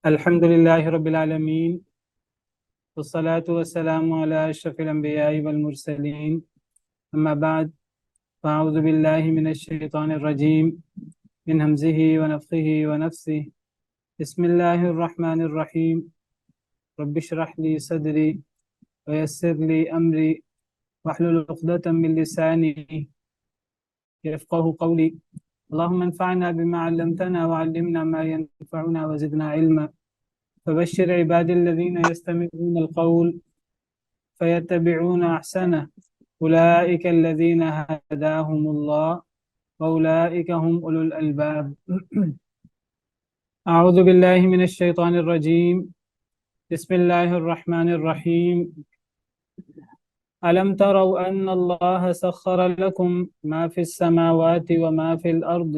الحمد لله رب العالمين والصلاة والسلام على أشرف الأنبياء والمرسلين أما بعد فأعوذ بالله من الشيطان الرجيم من همزه ونفخه ونفسه بسم الله الرحمن الرحيم رب اشرح لي صدري ويسر لي أمري واحلل عقدة من لساني يفقه قولي اللهم انفعنا بما علمتنا وعلمنا ما ينفعنا وزدنا علما فبشر عبادي الذين يستمعون القول فيتبعون أحسنه أولئك الذين هداهم الله وأولئك هم أولو الألباب أعوذ بالله من الشيطان الرجيم بسم الله الرحمن الرحيم ألم تروا أن الله سخر لكم ما في السماوات وما في الأرض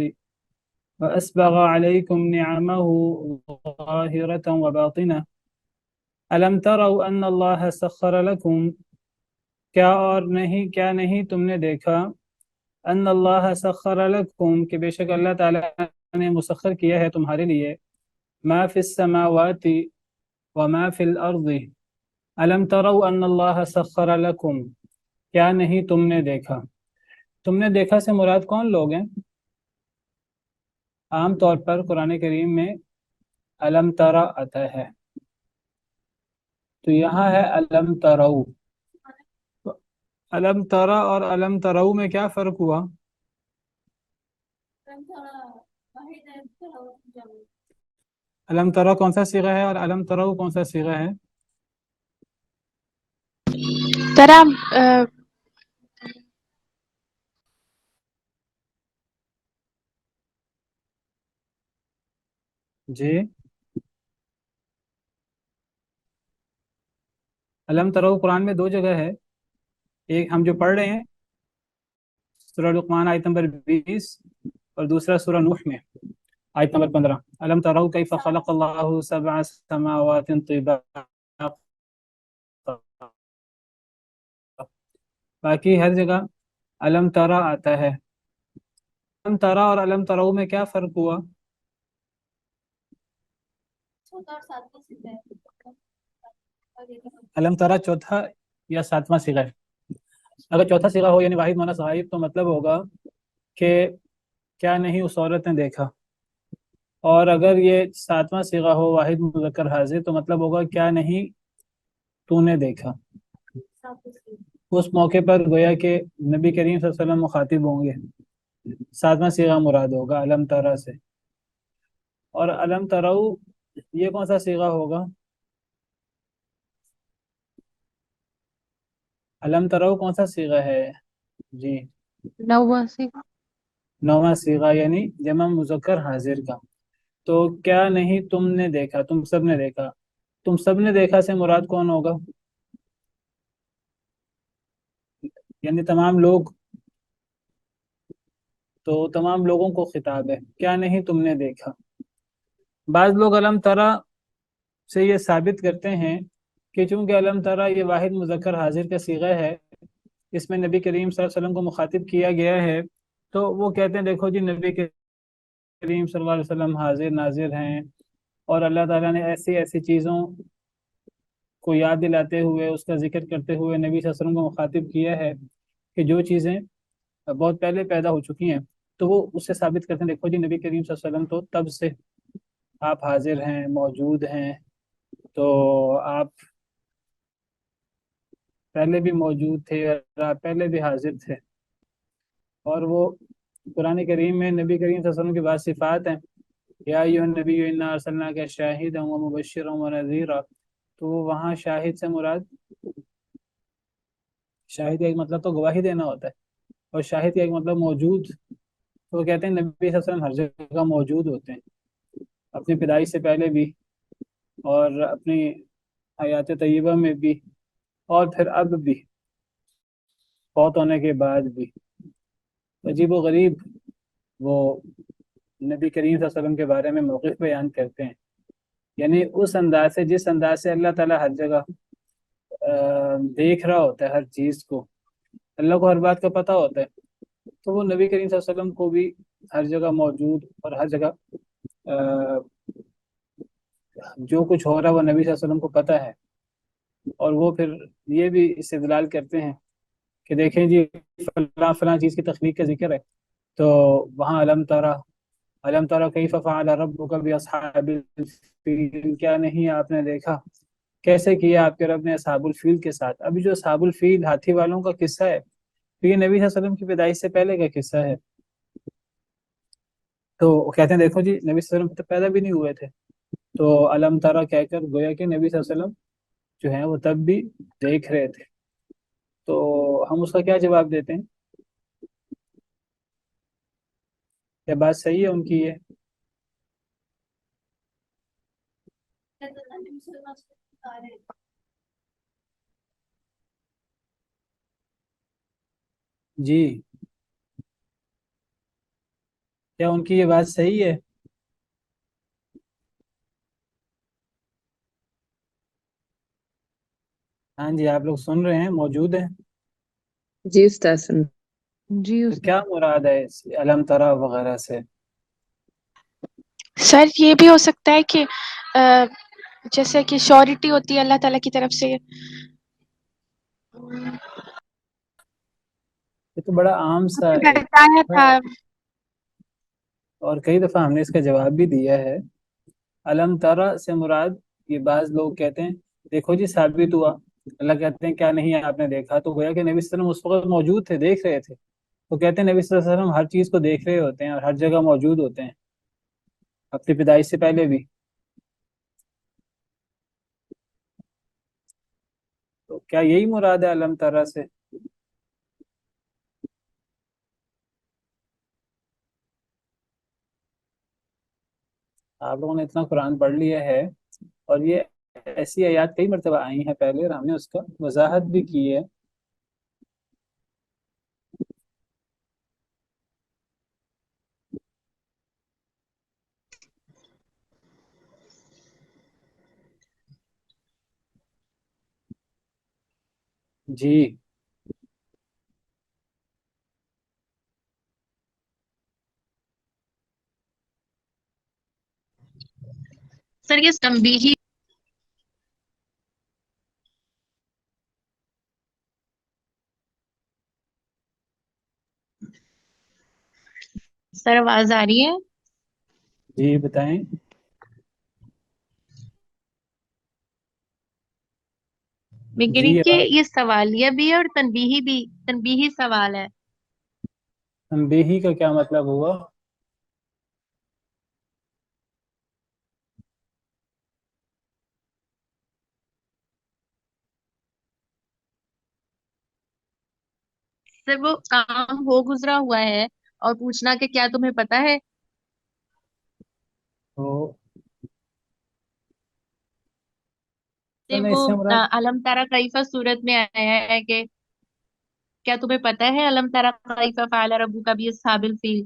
وأسبغ عليكم نعمه ظاهرة وباطنة ألم تروا أن الله سخر لكم کیا نہیں تم نے دیکھا ان اللہ سخر لکم کہ بے شک اللہ تعالیٰ نے مسخر کیا ہے تمہارے لیے ما فی السماوات وما فی الارض الم تروا ان اللہ سخر لکم کیا نہیں تم نے دیکھا سے مراد کون لوگ ہیں؟ عام طور پر قرآن کریم میں الم ترا آتا ہے، تو یہاں ہے الم تروا۔ الم ترا اور الم تروا میں کیا فرق ہوا؟ الم ترا کون سا صیغہ ہے اور الم تروا کون سا صیغہ ہے؟ ترا جی الم تروا قرآن میں دو جگہ ہے، ایک ہم جو پڑھ رہے ہیں سورہ لقمان آیت نمبر 20 اور دوسرا سورہ نوح میں آیت نمبر 15۔ الم تروا کیف خلق اللہ سبع سماوات طباقا، باقی ہر جگہ الم ترا آتا ہے۔ الم ترا اور الم تروا میں کیا فرق ہوا؟ الم ترا چوتھا یا ساتواں صیغہ ہے؟ اگر چوتھا صیغہ ہو یعنی واحد مؤنث غائب تو مطلب ہوگا کہ کیا نہیں اس عورت نے دیکھا، اور اگر یہ ساتواں صیغہ ہو واحد مذکر حاضر تو مطلب ہوگا کیا نہیں تو نے دیکھا۔ اس موقع پر گویا کہ نبی کریم صلی اللہ علیہ وسلم مخاطب ہوں گے، ساتواں صیغہ مراد ہوگا الم ترا سے۔ اور الم تروا یہ کون سا صیغہ ہوگا؟ الم تروا کون سا صیغہ ہے؟ جی نواں صیغہ یعنی جمع مذکر حاضر کا۔ تو کیا نہیں تم نے دیکھا، تم سب نے دیکھا، تم سب نے دیکھا سے مراد کون ہوگا؟ یعنی تمام لوگ، تو تمام لوگوں کو خطاب ہے، کیا نہیں تم نے دیکھا۔ بعض لوگ الم ترا سے یہ ثابت کرتے ہیں کہ چونکہ الم ترا یہ واحد مذکر حاضر کا صیغہ ہے، اس میں نبی کریم صلی اللہ علیہ وسلم کو مخاطب کیا گیا ہے، تو وہ کہتے ہیں دیکھو جی نبی کریم صلی اللہ علیہ وسلم حاضر ناظر ہیں، اور اللہ تعالیٰ نے ایسی ایسی چیزوں کو یاد دلاتے ہوئے اس کا ذکر کرتے ہوئے نبی صلی اللہ علیہ وسلم کو مخاطب کیا ہے کہ جو چیزیں بہت پہلے پیدا ہو چکی ہیں، تو وہ اس سے ثابت کرتے ہیں دیکھو جی نبی کریم صلی اللہ علیہ وسلم تو تب سے آپ حاضر ہیں، موجود ہیں، تو آپ پہلے بھی موجود تھے اور آپ پہلے بھی حاضر تھے۔ اور وہ قرآن کریم میں نبی کریم صلی اللہ علیہ وسلم کی بعض صفات ہیں، یا ایھا النبی انا ارسلناک شاہدا ومبشرا ونذیرا، تو وہاں شاہد سے مراد، شاہد کا ایک مطلب تو گواہی دینا ہوتا ہے، اور شاہد کا ایک مطلب موجود، تو وہ کہتے ہیں نبی صلی اللہ علیہ وسلم ہر جگہ موجود ہوتے ہیں، اپنی پیدائش سے پہلے بھی اور اپنی حیات طیبہ میں بھی اور پھر اب بھی، فوت ہونے کے بعد بھی۔ عجیب و غریب وہ نبی کریم صلی اللہ علیہ وسلم کے بارے میں موقف بیان کرتے ہیں، یعنی اس انداز سے جس انداز سے اللہ تعالیٰ ہر جگہ دیکھ رہا ہوتا ہے، ہر چیز کو اللہ کو ہر بات کا پتہ ہوتا ہے، تو وہ نبی کریم صلی اللہ علیہ وسلم کو بھی ہر جگہ موجود اور ہر جگہ جو کچھ ہو رہا ہے وہ نبی صلی اللہ علیہ وسلم کو پتہ ہے، اور وہ پھر یہ بھی استدلال کرتے ہیں کہ دیکھیں جی فلاں فلاں چیز کی تخلیق کا ذکر ہے، تو وہاں علم ترى کیف فعل ربک باصحاب الفیل، کیا نہیں آپ نے دیکھا کیسے کیا آپ کے رب نے اصحاب الفیل کے ساتھ۔ ابھی جو اصحاب الفیل ہاتھی والوں کا قصہ ہے، تو یہ نبی صلی اللہ علیہ وسلم کی پیدائش سے پہلے کا قصہ ہے۔ تو وہ کہتے ہیں دیکھو جی نبی صلی اللہ علیہ وسلم تو پیدا بھی نہیں ہوئے تھے، تو علم ترى کہہ کر گویا کہ نبی صلی اللہ علیہ وسلم جو ہیں وہ تب بھی دیکھ رہے تھے۔ تو ہم اس کا کیا جواب دیتے ہیں؟ کیا بات صحیح ہے ان کی یہ؟ جی، کیا ان کی یہ بات صحیح ہے؟ ہاں جی، آپ لوگ سن رہے ہیں، موجود ہیں؟ جی استاذ سن جی تو کیا مراد ہے اس علم ترى وغیرہ سے؟ سر یہ بھی ہو سکتا ہے کہ جیسے کہ شیورٹی ہوتی ہے اللہ تعالیٰ کی طرف سے۔ یہ تو بڑا عام سا ایک بتایا تھا۔ ہے، اور کئی دفعہ ہم نے اس کا جواب بھی دیا ہے۔ علم ترى سے مراد، یہ بعض لوگ کہتے ہیں دیکھو جی ثابت ہوا، اللہ کہتے ہیں کیا نہیں آپ نے دیکھا، تو گویا کہ نبی صلی اللہ علیہ وسلم اس وقت موجود تھے، دیکھ رہے تھے۔ تو کہتے ہیں نبی صلی اللہ علیہ وسلم ہر چیز کو دیکھ رہے ہوتے ہیں اور ہر جگہ موجود ہوتے ہیں، اپنی پیدائش سے پہلے بھی۔ تو کیا یہی مراد ہے علم ترى سے؟ آپ لوگوں نے اتنا قرآن پڑھ لیا ہے، اور یہ ایسی آیات کئی مرتبہ آئی ہیں پہلے، اور ہم نے اس کا وضاحت بھی کی ہے۔ جی، سر یہ تنبیہی سر آواز آ رہی ہے؟ جی بتائیں۔ میں کہہ جی رہی کہ آواز، یہ سوالیہ بھی ہے اور تنبیہی بھی، تنبیہی سوال ہے۔ تنبیہی کا کیا مطلب ہوا؟ سر وہ کام ہو گزرا ہوا ہے اور پوچھنا کہ کیا تمہیں پتا ہے؟ تو کہ نہیں، وہ اس سے مراد علم ترى کیفہ صورت میں آیا ہے کہ کیا تمہیں پتا ہے علم ترى کیفہ فعل ربک باصحاب الفیل،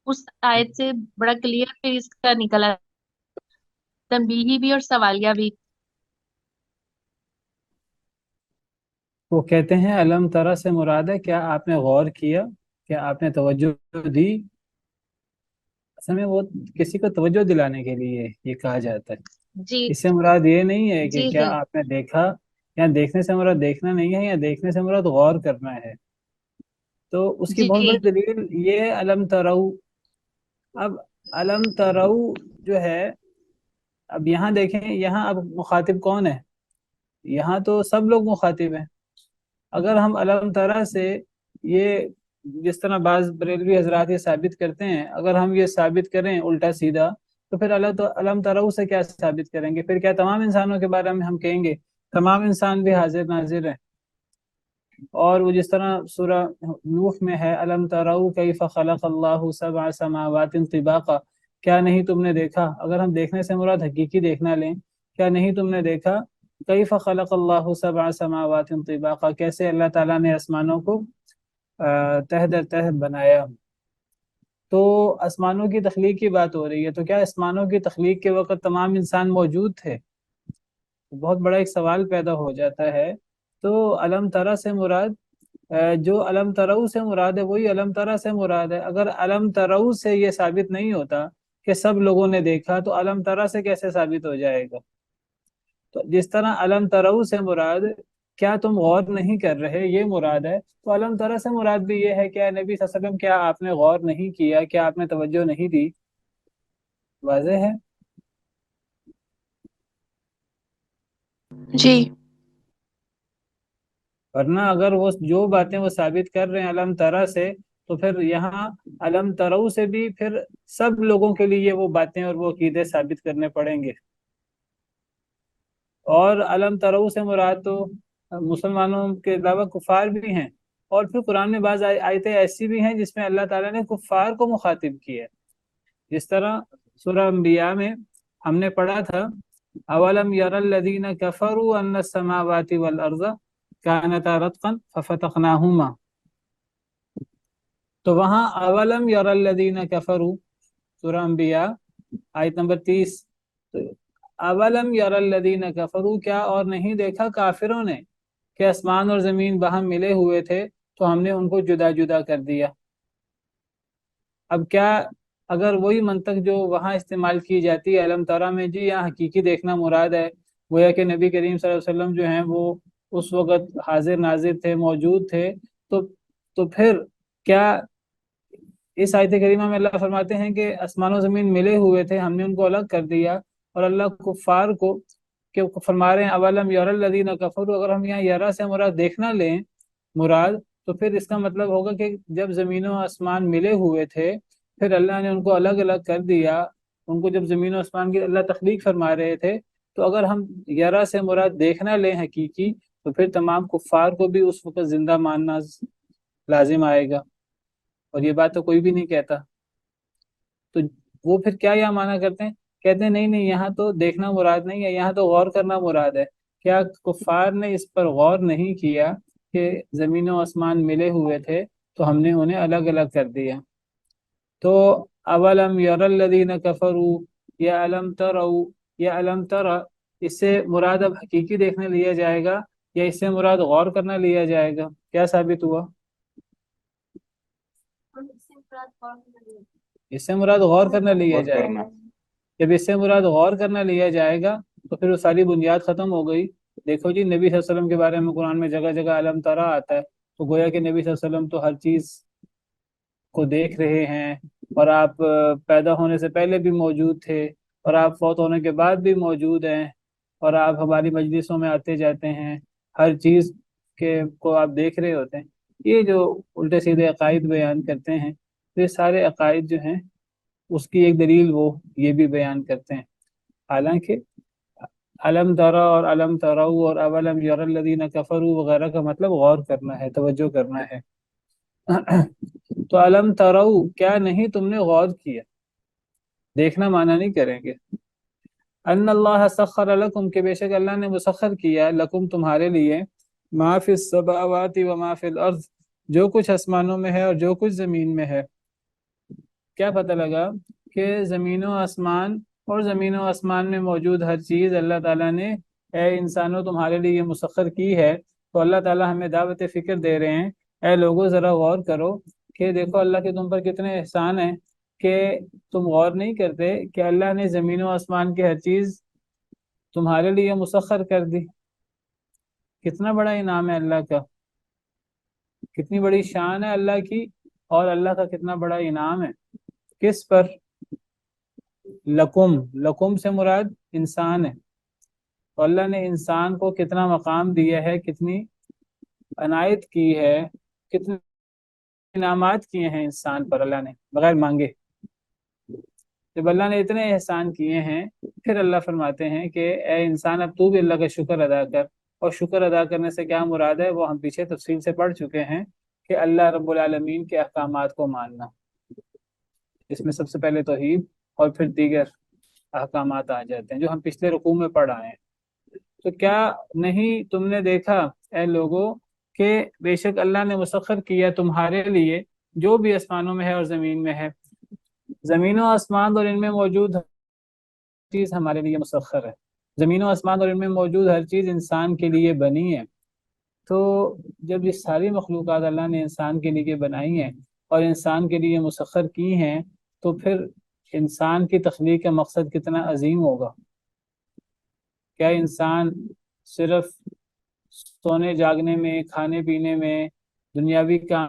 اس آیت سے بڑا کلیئر پھر اس کا نکلا تنبیہی بھی اور سوالیہ بھی۔ وہ کہتے ہیں علم ترى سے مراد ہے کیا آپ نے غور کیا، کیا آپ نے توجہ دی؟ اصل میں وہ کسی کو توجہ دلانے کے لیے یہ کہا جاتا ہے، جی اس سے مراد یہ نہیں ہے کہ جی کیا جی آپ نے دیکھا، یا دیکھنے سے مراد دیکھنا نہیں ہے، یا دیکھنے سے مراد غور کرنا ہے۔ تو اس کی جی بہت بڑی دلیل یہ ہے علم تروا۔ اب علم تروا جو ہے، اب یہاں دیکھیں، یہاں اب مخاطب کون ہے؟ یہاں تو سب لوگ مخاطب ہیں۔ اگر ہم علم ترى سے یہ، جس طرح بعض بریلوی حضرات یہ ثابت کرتے ہیں، اگر ہم یہ ثابت کریں الٹا سیدھا، تو پھر علم ترى سے کیا ثابت کریں گے؟ پھر کیا تمام انسانوں کے بارے میں ہم کہیں گے تمام انسان بھی حاضر ناظر ہیں؟ اور وہ جس طرح سورہ نوح میں ہے علم تروا کیف خلق اللہ سبع سماوات طباقا، کیا نہیں تم نے دیکھا، اگر ہم دیکھنے سے مراد حقیقی دیکھنا لیں، کیا نہیں تم نے دیکھا کیف خلق اللہ سبع سماوات طباقا، کیسے اللہ تعالیٰ نے آسمانوں کو تہ در تہ بنایا۔ تو آسمانوں کی تخلیق کی بات ہو رہی ہے، تو کیا آسمانوں کی تخلیق کے وقت تمام انسان موجود تھے؟ بہت بڑا ایک سوال پیدا ہو جاتا ہے۔ تو علم ترى سے مراد، جو علم تروا سے مراد ہے وہی علم ترى سے مراد ہے۔ اگر علم تروا سے یہ ثابت نہیں ہوتا کہ سب لوگوں نے دیکھا، تو علم ترا سے کیسے ثابت ہو جائے گا؟ تو جس طرح علم ترو سے مراد کیا تم غور نہیں کر رہے یہ مراد ہے، تو علم ترا سے مراد بھی یہ ہے کہ اے نبی صلی اللہ علیہ وسلم کیا آپ نے غور نہیں کیا، کیا آپ نے توجہ نہیں دی؟ واضح ہے؟ جی ورنہ اگر وہ جو باتیں وہ ثابت کر رہے ہیں علم ترا سے، تو پھر یہاں علم ترو سے بھی پھر سب لوگوں کے لیے وہ باتیں اور وہ عقیدے ثابت کرنے پڑیں گے۔ اور علم ترو سے مراد تو مسلمانوں کے علاوہ کفار بھی ہیں، اور پھر قرآن میں بعض آیتیں ایسی بھی ہیں جس میں اللہ تعالیٰ نے کفار کو مخاطب کیا ہے، جس طرح سورہ انبیاء میں ہم نے پڑھا تھا اولم یر الذین کفروا ان السماوات والارض کانتا رتقا ففتقناہما، تو وہاں اولم یر الذین کفروا سورہ انبیاء آیت نمبر 30، اولم یر الذین کفروا، کیا اور نہیں دیکھا کافروں نے کہ آسمان اور زمین باہم ملے ہوئے تھے تو ہم نے ان کو جدا جدا کر دیا۔ اب کیا اگر وہی منطق جو وہاں استعمال کی جاتی ہے علم ترا میں، جی یہاں حقیقی دیکھنا مراد ہے، گویا کہ نبی کریم صلی اللہ علیہ وسلم جو ہیں وہ اس وقت حاضر ناظر تھے، موجود تھے، تو پھر کیا اس آیت کریمہ میں اللہ فرماتے ہیں کہ آسمان و زمین ملے ہوئے تھے، ہم نے ان کو الگ کر دیا، اور اللہ کفار کو کہ فرما رہے ہیں اولم یر الذین کفروا، اگر ہم یہاں یرا سے مراد دیکھنا لیں مراد، تو پھر اس کا مطلب ہوگا کہ جب زمین و آسمان ملے ہوئے تھے پھر اللہ نے ان کو الگ الگ کر دیا، ان کو جب زمین و آسمان کی اللہ تخلیق فرما رہے تھے، تو اگر ہم یرا سے مراد دیکھنا لیں حقیقی، تو پھر تمام کفار کو بھی اس وقت زندہ ماننا لازم آئے گا، اور یہ بات تو کوئی بھی نہیں کہتا۔ تو وہ پھر کیا یہاں معنی کرتے ہیں؟ کہتے ہیں نہیں نہیں، یہاں تو دیکھنا مراد نہیں ہے، یہاں تو غور کرنا مراد ہے۔ کیا کفار نے اس پر غور نہیں کیا کہ زمین و آسمان ملے ہوئے تھے تو ہم نے انہیں الگ الگ کر دیا؟ تو اولم یر الذین کفروا یا علم تروا یا علم ترى، اس سے مراد اب حقیقی دیکھنے لیا جائے گا یا اس سے مراد غور کرنا لیا جائے گا؟ کیا ثابت ہوا؟ اس سے مراد غور کرنا لیا جائے گا۔ جب اس سے مراد غور کرنا لیا جائے گا تو پھر وہ ساری بنیاد ختم ہو گئی۔ دیکھو جی، نبی صلی اللہ علیہ وسلم کے بارے میں قرآن میں جگہ جگہ علم ترى آتا ہے، تو گویا کہ نبی صلی اللہ علیہ وسلم تو ہر چیز کو دیکھ رہے ہیں، اور آپ پیدا ہونے سے پہلے بھی موجود تھے، اور آپ فوت ہونے کے بعد بھی موجود ہیں، اور آپ ہماری مجلسوں میں آتے جاتے ہیں، ہر چیز کو آپ دیکھ رہے ہوتے ہیں۔ یہ جو الٹے سیدھے عقائد بیان کرتے ہیں، یہ سارے عقائد جو ہیں اس کی ایک دلیل وہ یہ بھی بیان کرتے ہیں، حالانکہ علم ترى اور علم تروا اور اولم یر الذین کفروا وغیرہ کا مطلب غور کرنا ہے، توجہ کرنا ہے۔ تو علم تروا، کیا نہیں تم نے غور کیا؟ دیکھنا معنی نہیں کریں گے۔ ان اللہ سخر لکم، کہ بے شک اللہ نے مسخر کیا لکم تمہارے لیے، ما فی السماوات و ما فی الارض، جو کچھ آسمانوں میں ہے اور جو کچھ زمین میں ہے۔ کیا پتہ لگا کہ زمین و آسمان اور زمین و آسمان میں موجود ہر چیز اللہ تعالیٰ نے اے انسانوں تمہارے لیے یہ مسخر کی ہے۔ تو اللہ تعالیٰ ہمیں دعوت فکر دے رہے ہیں، اے لوگوں ذرا غور کرو کہ دیکھو اللہ کے تم پر کتنے احسان ہیں کہ تم غور نہیں کرتے کہ اللہ نے زمین و آسمان کی ہر چیز تمہارے لیے مسخر کر دی۔ کتنا بڑا انعام ہے اللہ کا، کتنی بڑی شان ہے اللہ کی، اور اللہ کا کتنا بڑا انعام ہے۔ کس پر؟ لکم، لکم سے مراد انسان ہے، تو اللہ نے انسان کو کتنا مقام دیا ہے، کتنی عنایت کی ہے، کتنے انعامات کیے ہیں انسان پر اللہ نے بغیر مانگے۔ جب اللہ نے اتنے احسان کیے ہیں، پھر اللہ فرماتے ہیں کہ اے انسان اب تو بھی اللہ کا شکر ادا کر، اور شکر ادا کرنے سے کیا مراد ہے وہ ہم پیچھے تفصیل سے پڑھ چکے ہیں کہ اللہ رب العالمین کے احکامات کو ماننا، اس میں سب سے پہلے توحید اور پھر دیگر احکامات آ جاتے ہیں جو ہم پچھلے رکوع میں پڑھ آئے ہیں۔ تو کیا نہیں تم نے دیکھا اے لوگوں کہ بے شک اللہ نے مسخر کیا تمہارے لیے جو بھی آسمانوں میں ہے اور زمین میں ہے۔ زمین و آسمان اور ان میں موجود ہر چیز ہمارے لیے مسخر ہے، زمین و آسمان اور ان میں موجود ہر چیز انسان کے لیے بنی ہے۔ تو جب یہ ساری مخلوقات اللہ نے انسان کے لیے بنائی ہیں اور انسان کے لیے مسخر کی ہیں، تو پھر انسان کی تخلیق کا مقصد کتنا عظیم ہوگا. کیا انسان صرف سونے جاگنے میں، کھانے پینے میں، دنیاوی کام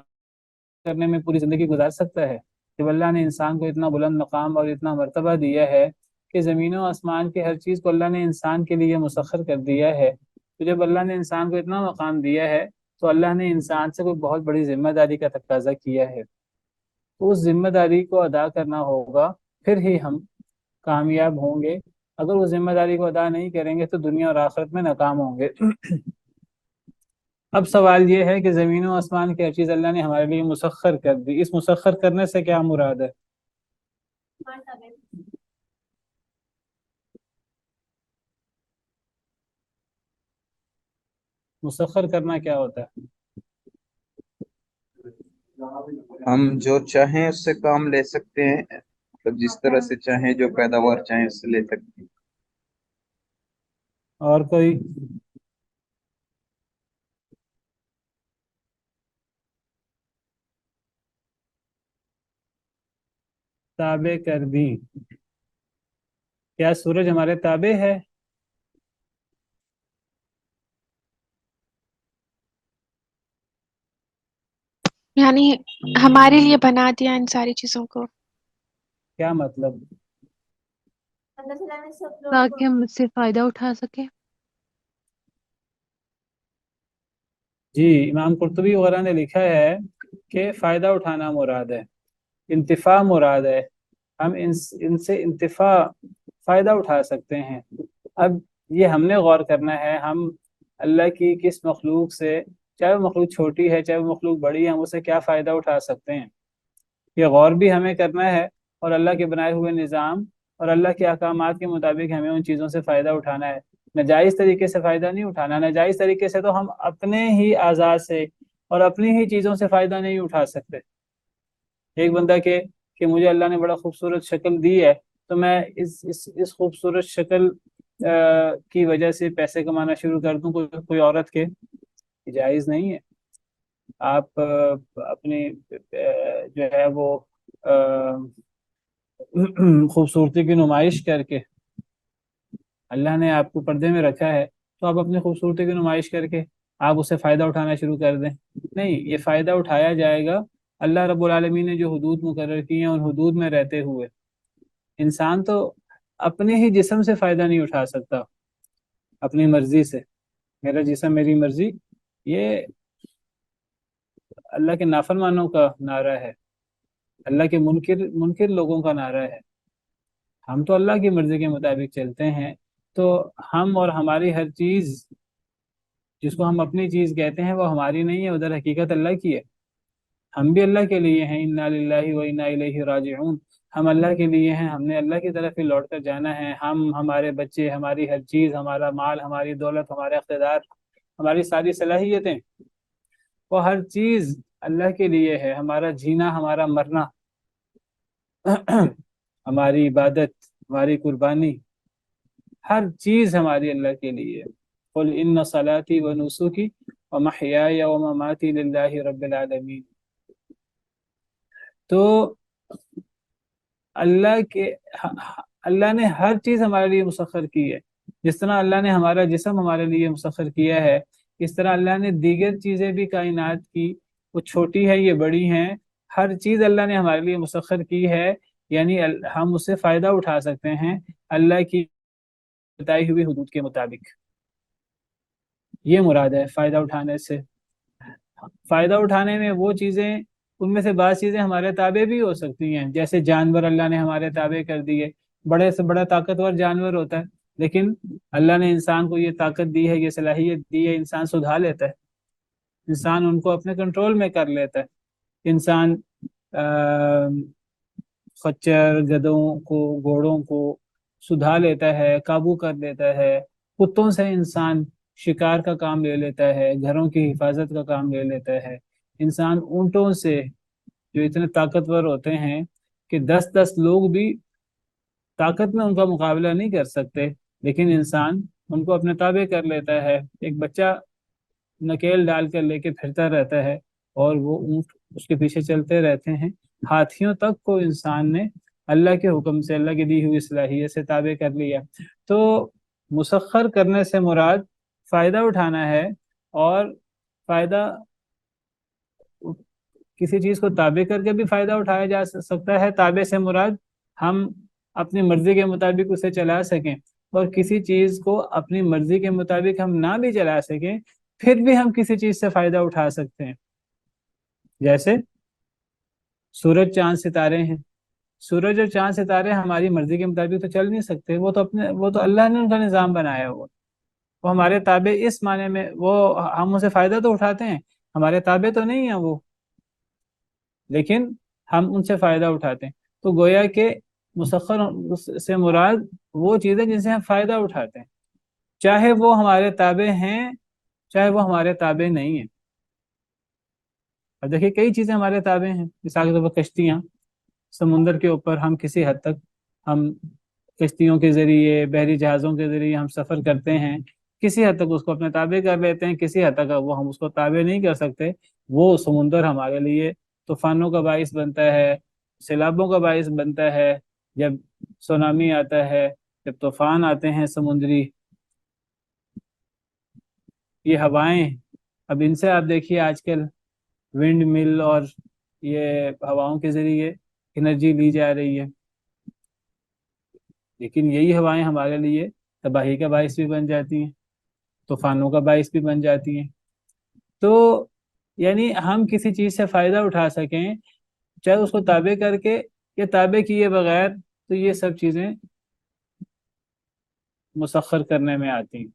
کرنے میں پوری زندگی گزار سکتا ہے؟ جب اللہ نے انسان کو اتنا بلند مقام اور اتنا مرتبہ دیا ہے کہ زمین و آسمان کی ہر چیز کو اللہ نے انسان کے لیے مسخر کر دیا ہے، تو جب اللہ نے انسان کو اتنا مقام دیا ہے تو اللہ نے انسان سے کوئی بہت بڑی ذمہ داری کا تقاضا کیا ہے. تو اس ذمہ داری کو ادا کرنا ہوگا، پھر ہی ہم کامیاب ہوں گے. اگر وہ ذمہ داری کو ادا نہیں کریں گے تو دنیا اور آخرت میں ناکام ہوں گے. اب سوال یہ ہے کہ زمین و آسمان کی ہر چیز اللہ نے ہمارے لیے مسخر کر دی. اس مسخر کرنے سے کیا مراد ہے؟ مسخر کرنا کیا ہوتا ہے؟ ہم جو چاہیں اس سے کام لے سکتے ہیں، مطلب جس طرح سے چاہیں، جو پیداوار چاہیں اس سے لے سکتے ہیں. اور کوئی؟ تابع کر دی. کیا سورج ہمارے تابع ہے؟ یعنی ہمارے لیے بنا دیا ان ساری چیزوں کو. کیا مطلب؟ تاکہ ہم اس سے فائدہ اٹھا سکیں. جی، امام قرطبی وغیرہ نے لکھا ہے کہ فائدہ اٹھانا مراد ہے، انتفاع مراد ہے. ہم ان سے انتفاع، فائدہ اٹھا سکتے ہیں. اب یہ ہم نے غور کرنا ہے، ہم اللہ کی کس مخلوق سے، چاہے وہ مخلوق چھوٹی ہے چاہے وہ مخلوق بڑی ہے، ہم اسے کیا فائدہ اٹھا سکتے ہیں. یہ غور بھی ہمیں کرنا ہے، اور اللہ کے بنائے ہوئے نظام اور اللہ کے احکامات کے مطابق ہمیں ان چیزوں سے فائدہ اٹھانا ہے. ناجائز طریقے سے فائدہ نہیں اٹھانا. ناجائز طریقے سے تو ہم اپنے ہی اعضاء سے اور اپنی ہی چیزوں سے فائدہ نہیں اٹھا سکتے. ایک بندہ کہ مجھے اللہ نے بڑا خوبصورت شکل دی ہے، تو میں اس خوبصورت شکل کی وجہ سے پیسے کمانا شروع کر دوں کوئی عورت کے، جائز نہیں ہے. آپ اپنی جو ہے وہ خوبصورتی کی نمائش کر کے، اللہ نے آپ کو پردے میں رکھا ہے تو آپ اپنی خوبصورتی کی نمائش کر کے آپ اسے فائدہ اٹھانا شروع کر دیں. نہیں، یہ فائدہ اٹھایا جائے گا اللہ رب العالمین نے جو حدود مقرر کی ہیں ان حدود میں رہتے ہوئے. انسان تو اپنے ہی جسم سے فائدہ نہیں اٹھا سکتا اپنی مرضی سے. میرا جسم میری مرضی، یہ اللہ کے نافرمانوں کا نعرہ ہے، اللہ کے منکر لوگوں کا نعرہ ہے. ہم تو اللہ کی مرضی کے مطابق چلتے ہیں. تو ہم اور ہماری ہر چیز جس کو ہم اپنی چیز کہتے ہیں وہ ہماری نہیں ہے، ادھر حقیقت اللہ کی ہے. ہم بھی اللہ کے لیے ہیں، انا للہ و انا الیہ راجعون. ہم اللہ کے لیے ہیں، ہم نے اللہ کی طرف ہی لوٹ کر جانا ہے. ہم، ہمارے بچے، ہماری ہر چیز، ہمارا مال، ہماری دولت، ہمارا اقتدار، ہماری ساری صلاحیتیں، وہ ہر چیز اللہ کے لیے ہے. ہمارا جینا، ہمارا مرنا، ہماری عبادت، ہماری قربانی، ہر چیز ہماری اللہ کے لیے. قل ان صلاتی و نسکی و محیای و مماتی للہ رب العالمین. تو اللہ نے ہر چیز ہمارے لیے مسخر کی ہے. جس طرح اللہ نے ہمارا جسم ہمارے لیے مسخر کیا ہے، اس طرح اللہ نے دیگر چیزیں بھی کائنات کی، وہ چھوٹی ہے یہ بڑی ہیں، ہر چیز اللہ نے ہمارے لیے مسخر کی ہے. یعنی ہم اس سے فائدہ اٹھا سکتے ہیں اللہ کی بتائی ہوئی حدود کے مطابق. یہ مراد ہے فائدہ اٹھانے سے. فائدہ اٹھانے میں وہ چیزیں، ان میں سے بعض چیزیں ہمارے تابع بھی ہو سکتی ہیں. جیسے جانور اللہ نے ہمارے تابع کر دیے. بڑے سے بڑا طاقتور جانور ہوتا ہے، لیکن اللہ نے انسان کو یہ طاقت دی ہے، یہ صلاحیت دی ہے، انسان سدھا لیتا ہے، انسان ان کو اپنے کنٹرول میں کر لیتا ہے. انسان خچر، گدھوں کو، گھوڑوں کو سدھا لیتا ہے، قابو کر لیتا ہے. کتوں سے انسان شکار کا کام لے لیتا ہے، گھروں کی حفاظت کا کام لے لیتا ہے. انسان اونٹوں سے، جو اتنے طاقتور ہوتے ہیں کہ 10 لوگ بھی طاقت میں ان کا مقابلہ نہیں کر سکتے، لیکن انسان ان کو اپنے تابع کر لیتا ہے. ایک بچہ نکیل ڈال کر لے کے پھرتا رہتا ہے اور وہ اونٹ اس کے پیچھے چلتے رہتے ہیں. ہاتھیوں تک کو انسان نے اللہ کے حکم سے، اللہ کی دی ہوئی صلاحیت سے تابع کر لیا۔ تو مسخر کرنے سے مراد فائدہ اٹھانا ہے، اور فائدہ کسی چیز کو تابع کر کے بھی فائدہ اٹھایا جا سکتا ہے۔ تابع سے مراد ہم اپنی مرضی کے مطابق اسے چلا سکیں، اور کسی چیز کو اپنی مرضی کے مطابق ہم نہ بھی چلا سکیں پھر بھی ہم کسی چیز سے فائدہ اٹھا سکتے ہیں۔ جیسے سورج چاند ستارے ہیں، سورج اور چاند ستارے ہماری مرضی کے مطابق تو چل نہیں سکتے، وہ تو اللہ نے ان کا نظام بنایا ہوا، وہ ہمارے تابع اس معنی میں، وہ ہم اسے فائدہ تو اٹھاتے ہیں، ہمارے تابع تو نہیں ہیں وہ، لیکن ہم ان سے فائدہ اٹھاتے ہیں۔ تو گویا کہ مسخر سے مراد وہ چیزیں جن سے ہم فائدہ اٹھاتے ہیں، چاہے وہ ہمارے تابع ہیں چاہے وہ ہمارے تابع نہیں ہیں۔ اور دیکھیے کئی چیزیں ہمارے تابع ہیں، مثال کے طور پر کشتیاں، سمندر کے اوپر ہم کسی حد تک ہم کشتیوں کے ذریعے، بحری جہازوں کے ذریعے ہم سفر کرتے ہیں، کسی حد تک اس کو اپنے تابع کر لیتے ہیں، کسی حد تک وہ ہم اس کو تابع نہیں کر سکتے۔ وہ سمندر ہمارے لیے طوفانوں کا باعث بنتا ہے، سیلابوں کا باعث بنتا ہے، جب سونامی آتا ہے، جب طوفان آتے ہیں سمندری، یہ ہوائیں، اب ان سے آپ دیکھیے آج کل ونڈ مل اور یہ ہواؤں کے ذریعے انرجی لی جا رہی ہے، لیکن یہی ہوائیں ہمارے لیے تباہی کا باعث بھی بن جاتی ہیں، طوفانوں کا باعث بھی بن جاتی ہیں۔ تو یعنی ہم کسی چیز سے فائدہ اٹھا سکیں، چاہے اس کو تابع کر کے یا تابع کیے بغیر، تو یہ سب چیزیں مسخر کرنے میں آتی ہیں۔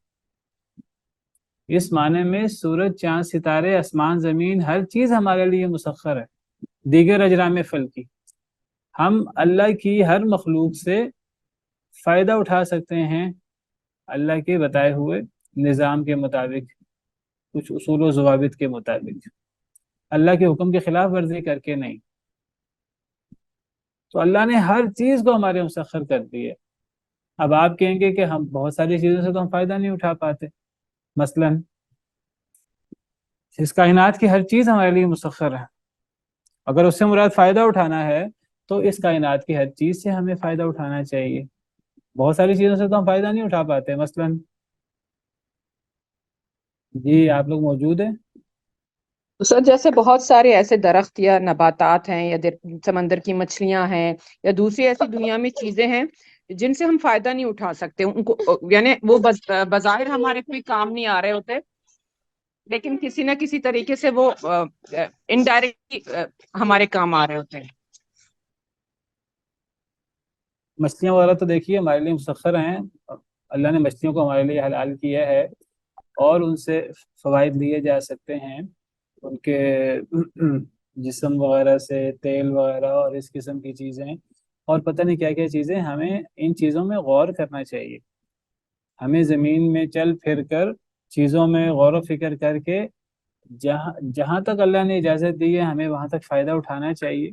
اس معنی میں سورج، چاند، ستارے، آسمان، زمین، ہر چیز ہمارے لیے مسخر ہے۔ دیگر اجرام فلکی، ہم اللہ کی ہر مخلوق سے فائدہ اٹھا سکتے ہیں اللہ کے بتائے ہوئے نظام کے مطابق، کچھ اصول و ضوابط کے مطابق، اللہ کے حکم کی خلاف ورزی کر کے نہیں۔ تو اللہ نے ہر چیز کو ہمارے مسخر کر دی ہے۔ اب آپ کہیں گے کہ ہم بہت ساری چیزوں سے تو ہم فائدہ نہیں اٹھا پاتے، مثلا اس کائنات کی ہر چیز ہمارے لیے مسخر ہے، اگر اس سے مراد فائدہ اٹھانا ہے تو اس کائنات کی ہر چیز سے ہمیں فائدہ اٹھانا چاہیے۔ بہت ساری چیزوں سے تو ہم فائدہ نہیں اٹھا پاتے، مثلا جی آپ لوگ موجود ہیں؟ سر جیسے بہت سارے ایسے درخت یا نباتات ہیں، یا سمندر کی مچھلیاں ہیں، یا دوسری ایسی دنیا میں چیزیں ہیں جن سے ہم فائدہ نہیں اٹھا سکتے، ان کو یعنی وہ بظاہر ہمارے کوئی کام نہیں آ رہے ہوتے، لیکن کسی نہ کسی طریقے سے وہ انڈائریکٹلی ہمارے کام آ رہے ہوتے ہیں۔ مچھلیاں وغیرہ تو دیکھیے ہمارے لیے مسخر ہیں، اللہ نے مچھلیوں کو ہمارے لیے حلال کیا ہے، اور ان سے فوائد لیے جا سکتے ہیں، ان کے جسم وغیرہ سے تیل وغیرہ اور اس قسم کی چیزیں، اور پتہ نہیں کیا کیا چیزیں۔ ہمیں ان چیزوں میں غور کرنا چاہیے، ہمیں زمین میں چل پھر کر چیزوں میں غور و فکر کر کے جہاں تک اللہ نے اجازت دی ہے ہمیں وہاں تک فائدہ اٹھانا چاہیے۔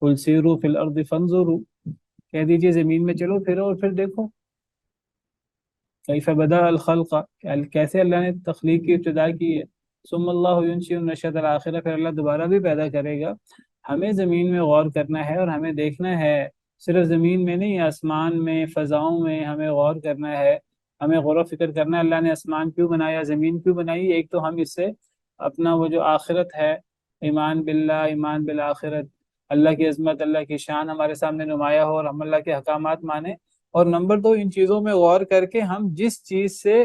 قل سیروا فی الارض فانظروا، کہہ دیجئے زمین میں چلو پھرو اور پھر دیکھو، کیف بدأ الخلق، کیسے اللہ نے تخلیق کی ابتدا کی ہے، ثم اللہ ینشئ النشأۃ الآخرہ، پھر اللہ دوبارہ بھی پیدا کرے گا۔ ہمیں زمین میں غور کرنا ہے، اور ہمیں دیکھنا ہے، صرف زمین میں نہیں، آسمان میں، فضاؤں میں ہمیں غور کرنا ہے، ہمیں غور و فکر کرنا ہے اللہ نے آسمان کیوں بنایا، زمین کیوں بنائی۔ ایک تو ہم اس سے اپنا وہ جو آخرت ہے، ایمان باللہ، ایمان بالآخرت، اللہ کی عظمت، اللہ کی شان ہمارے سامنے نمایاں ہو، اور ہم اللہ کے حکامات مانیں۔ اور نمبر دو، ان چیزوں میں غور کر کے ہم جس چیز سے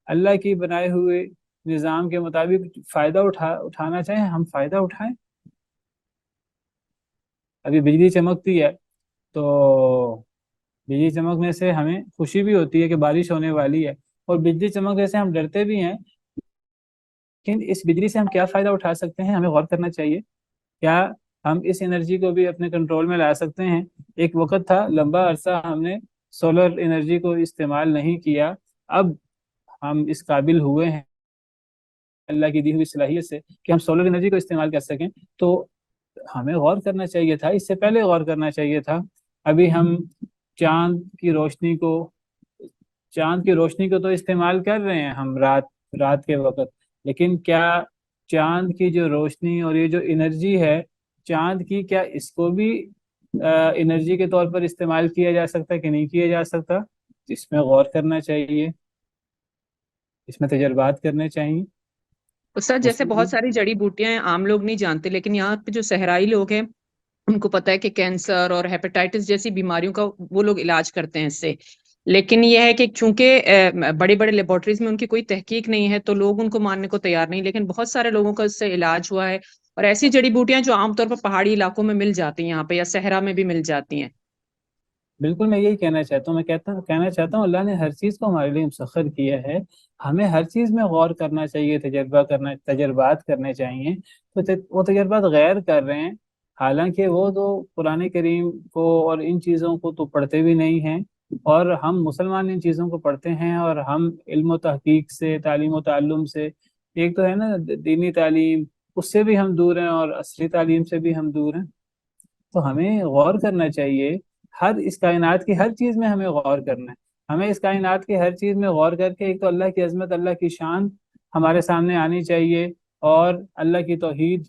اللہ کی بنائے ہوئے نظام کے مطابق فائدہ اٹھانا چاہیں ہم فائدہ اٹھائیں۔ ابھی بجلی چمکتی ہے تو بجلی چمکنے سے ہمیں خوشی بھی ہوتی ہے کہ بارش ہونے والی ہے، اور بجلی چمکنے سے ہم ڈرتے بھی ہیں، لیکن اس بجلی سے ہم کیا فائدہ اٹھا سکتے ہیں ہمیں غور کرنا چاہیے۔ کیا ہم اس انرجی کو بھی اپنے کنٹرول میں لا سکتے ہیں؟ ایک وقت تھا لمبا عرصہ ہم نے سولر انرجی کو استعمال نہیں کیا، اب ہم اس قابل ہوئے ہیں اللہ کی دی ہوئی صلاحیت سے کہ ہم سولر انرجی کو استعمال کر سکیں، تو ہمیں غور کرنا چاہیے تھا، اس سے پہلے غور کرنا چاہیے تھا۔ ابھی ہم چاند کی روشنی کو تو استعمال کر رہے ہیں ہم رات کے وقت، لیکن کیا چاند کی جو روشنی اور یہ جو انرجی ہے چاند کی، کیا اس کو بھی انرجی کے طور پر استعمال کیا جا سکتا ہے کہ نہیں کیا جا سکتا، اس میں غور کرنا چاہیے، اس میں تجربات کرنے چاہیے۔ استاد جیسے بہت ساری جڑی بوٹیاں ہیں عام لوگ نہیں جانتے، لیکن یہاں پہ جو صحرائی لوگ ہیں ان کو پتہ ہے کہ کینسر اور ہیپیٹائٹس جیسی بیماریوں کا وہ لوگ علاج کرتے ہیں اس سے، لیکن یہ ہے کہ چونکہ بڑے بڑے لیبورٹریز میں ان کی کوئی تحقیق نہیں ہے تو لوگ ان کو ماننے کو تیار نہیں، لیکن بہت سارے لوگوں کا اس سے علاج ہوا ہے، اور ایسی جڑی بوٹیاں جو عام طور پر پہاڑی علاقوں میں مل جاتی ہیں یہاں پہ یا صحرا میں بھی مل جاتی ہیں۔ بالکل میں یہی کہنا چاہتا ہوں، میں کہنا چاہتا ہوں اللہ نے ہر چیز کو ہمارے لیے مسخر کیا ہے، ہمیں ہر چیز میں غور کرنا چاہیے، تجربات کرنے چاہیے۔ تو وہ تجربات غیر کر رہے ہیں، حالانکہ وہ تو قرآن کریم کو اور ان چیزوں کو تو پڑھتے بھی نہیں ہیں، اور ہم مسلمان ان چیزوں کو پڑھتے ہیں، اور ہم علم و تحقیق سے، تعلیم و تعلم سے، ایک تو ہے نا دینی تعلیم، اس سے بھی ہم دور ہیں اور عصری تعلیم سے بھی ہم دور ہیں۔ تو ہمیں غور کرنا چاہیے، اس کائنات کی ہر چیز میں ہمیں غور کرنا ہے، ہمیں اس کائنات کی ہر چیز میں غور کر کے ایک تو اللہ کی عظمت، اللہ کی شان ہمارے سامنے آنی چاہیے، اور اللہ کی توحید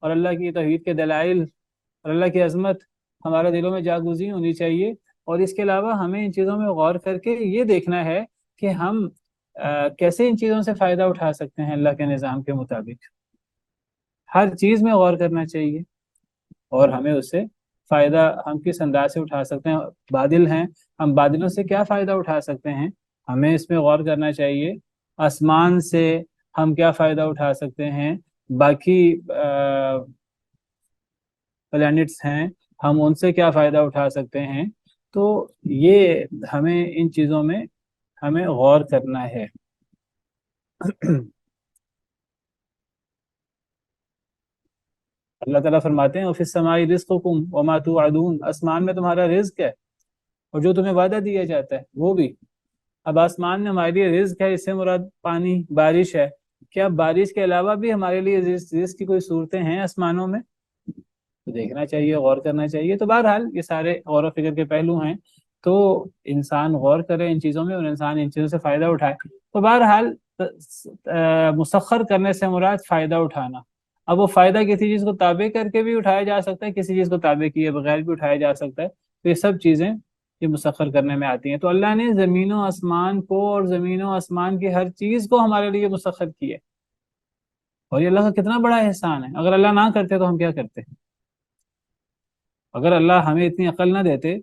اور اللہ کی توحید کے دلائل اور اللہ کی عظمت ہمارے دلوں میں جاگوزی ہونی چاہیے۔ اور اس کے علاوہ ہمیں ان چیزوں میں غور کر کے یہ دیکھنا ہے کہ ہم کیسے ان چیزوں سے فائدہ اٹھا سکتے ہیں اللہ کے نظام کے مطابق۔ ہر چیز میں غور کرنا چاہیے، اور ہمیں اس سے فائدہ ہم کس انداز سے اٹھا سکتے ہیں۔ بادل ہیں، ہم بادلوں سے کیا فائدہ اٹھا سکتے ہیں، ہمیں اس میں غور کرنا چاہیے۔ آسمان سے ہم کیا فائدہ اٹھا سکتے ہیں، باقی پلانٹس ہیں ہم ان سے کیا فائدہ اٹھا سکتے ہیں۔ تو یہ ہمیں ان چیزوں میں ہمیں غور کرنا ہے۔ اللہ تعالیٰ فرماتے ہیں وَفِي السَّمَاءِ رِزْقُكُمْ وَمَا تُوعَدُونَ، آسمان میں تمہارا رزق ہے اور جو تمہیں وعدہ دیا جاتا ہے وہ بھی۔ اب آسمان میں ہمارے لیے رزق ہے، اس سے مراد پانی، بارش ہے، کیا بارش کے علاوہ بھی ہمارے لیے رزق کی کوئی صورتیں ہیں آسمانوں میں؟ تو دیکھنا چاہیے، غور کرنا چاہیے۔ تو بہرحال یہ سارے غور و فکر کے پہلو ہیں، تو انسان غور کرے ان چیزوں میں اور انسان ان چیزوں سے فائدہ اٹھائے۔ تو بہرحال مسخر کرنے سے مراد فائدہ اٹھانا۔ اب وہ فائدہ کسی چیز کو تابع کر کے بھی اٹھایا جا سکتا ہے، کسی چیز کو تابع کیے بغیر بھی اٹھایا جا سکتا ہے، تو یہ سب چیزیں یہ مسخر کرنے میں آتی ہیں۔ تو اللہ نے زمین و آسمان کو اور زمین و آسمان کی ہر چیز کو ہمارے لیے مسخر کیا، اور یہ اللہ کا کتنا بڑا احسان ہے۔ اگر اللہ نہ کرتے تو ہم کیا کرتے؟ اگر اللہ ہمیں اتنی عقل نہ دیتے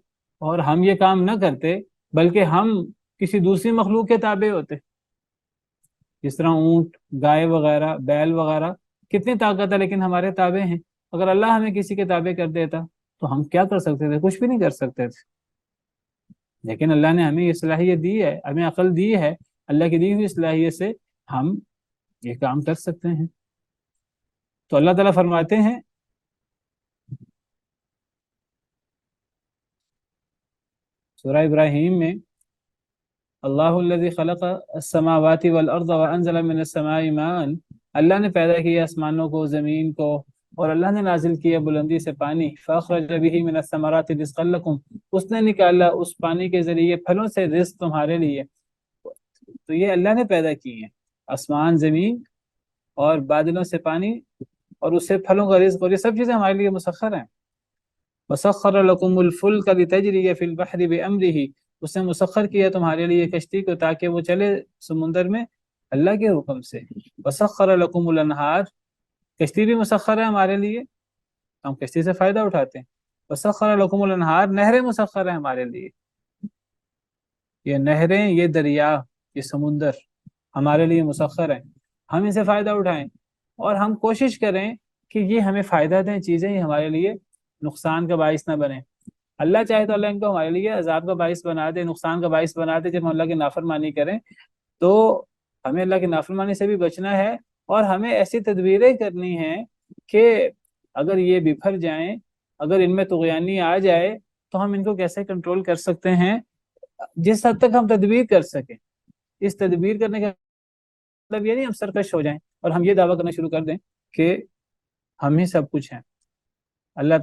اور ہم یہ کام نہ کرتے، بلکہ ہم کسی دوسری مخلوق کے تابع ہوتے، جس طرح اونٹ، گائے وغیرہ، بیل وغیرہ، کتنی طاقت ہے لیکن ہمارے تابع ہیں۔ اگر اللہ ہمیں کسی کے تابع کر دیتا تو ہم کیا کر سکتے تھے؟ کچھ بھی نہیں کر سکتے تھے۔ لیکن اللہ نے ہمیں یہ صلاحیت دی ہے، ہمیں عقل دی ہے، اللہ کی دی ہوئی صلاحیت سے ہم یہ کام کر سکتے ہیں۔ تو اللہ تعالیٰ فرماتے ہیں سورہ ابراہیم میں، اللہ الذی خلق السماوات والارض وانزل من السماء ماء، اللہ نے پیدا کیا آسمانوں کو، زمین کو، اور اللہ نے نازل کیا بلندی سے پانی، فاخرج به من الثمرات رزقا لکم، اس نے نکالا اس پانی کے ذریعے پھلوں سے رزق تمہارے لیے۔ تو یہ اللہ نے پیدا کی ہیں، آسمان، زمین اور بادلوں سے پانی، اور اس سے پھلوں کا رزق، اور یہ سب چیزیں ہمارے لیے مسخر ہیں۔ وَسَخَّرَ لَكُمُ الْفُلْكَ لِتَجْرِيَ فِي الْبَحْرِ بِأَمْرِهِ، اس نے مسخر کیا تمہارے لیے کشتی کو تاکہ وہ چلے سمندر میں اللہ کے حکم سے۔ وَسَخَّرَ لَكُمُ الْأَنْهَارَ، کشتی بھی مسخر ہے ہمارے لیے، ہم کشتی سے فائدہ اٹھاتے ہیں۔ وَسَخَّرَ لَكُمُ الْأَنْهَارَ، نہریں مسخر ہیں ہمارے لیے، یہ نہریں، یہ دریا، یہ سمندر ہمارے لیے مسخر ہیں، ہم ان سے فائدہ اٹھائیں اور ہم کوشش کریں کہ یہ ہمیں فائدہ دیں چیزیں، یہ ہمارے لیے نقصان کا باعث نہ بنے۔ اللہ چاہے تو اللہ ان کو ہمارے لیے عذاب کا باعث بنا دے، نقصان کا باعث بنا دے۔ جب ہم اللہ کی نافرمانی کریں تو ہمیں اللہ کی نافرمانی سے بھی بچنا ہے، اور ہمیں ایسی تدبیریں کرنی ہیں کہ اگر یہ بپھر جائیں، اگر ان میں طغیانی آ جائے تو ہم ان کو کیسے کنٹرول کر سکتے ہیں، جس حد تک ہم تدبیر کر سکیں۔ اس تدبیر کرنے کا مطلب یہ نہیں ہم سرکش ہو جائیں اور ہم یہ دعویٰ کرنا شروع کر دیں کہ ہم ہی سب کچھ ہیں، اللہ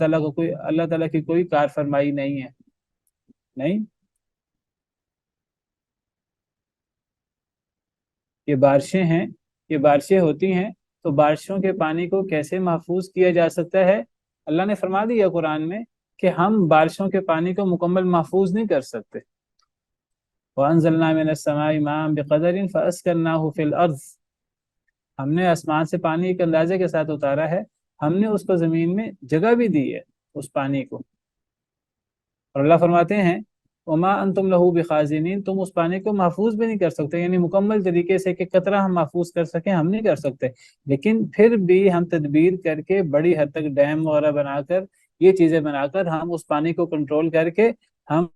تعالیٰ کی کوئی کار فرمائی نہیں ہے۔ نہیں، یہ بارشیں ہیں، یہ بارشیں ہوتی ہیں، تو بارشوں کے پانی کو کیسے محفوظ کیا جا سکتا ہے؟ اللہ نے فرما دیا قرآن میں کہ ہم بارشوں کے پانی کو مکمل محفوظ نہیں کر سکتے. وَأَنزَلْنَا مِنَ السَّمَاءِ مَاءً بِقَدَرٍ فَأَسْكَنَّاهُ فِي الْأَرْضِ، ہم نے آسمان سے پانی ایک اندازے کے ساتھ اتارا ہے، ہم نے اس کو زمین میں جگہ بھی دی ہے اس پانی کو. اور اللہ فرماتے ہیں وَمَا أَنْتُمْ لَهُ بِخَازِنِينَ، تم اس پانی کو محفوظ بھی نہیں کر سکتے، یعنی مکمل طریقے سے کہ قطرہ ہم محفوظ کر سکیں ہم نہیں کر سکتے. لیکن پھر بھی ہم تدبیر کر کے بڑی حد تک ڈیم وغیرہ بنا کر یہ چیزیں بنا کر ہم اس پانی کو کنٹرول کر کے ہم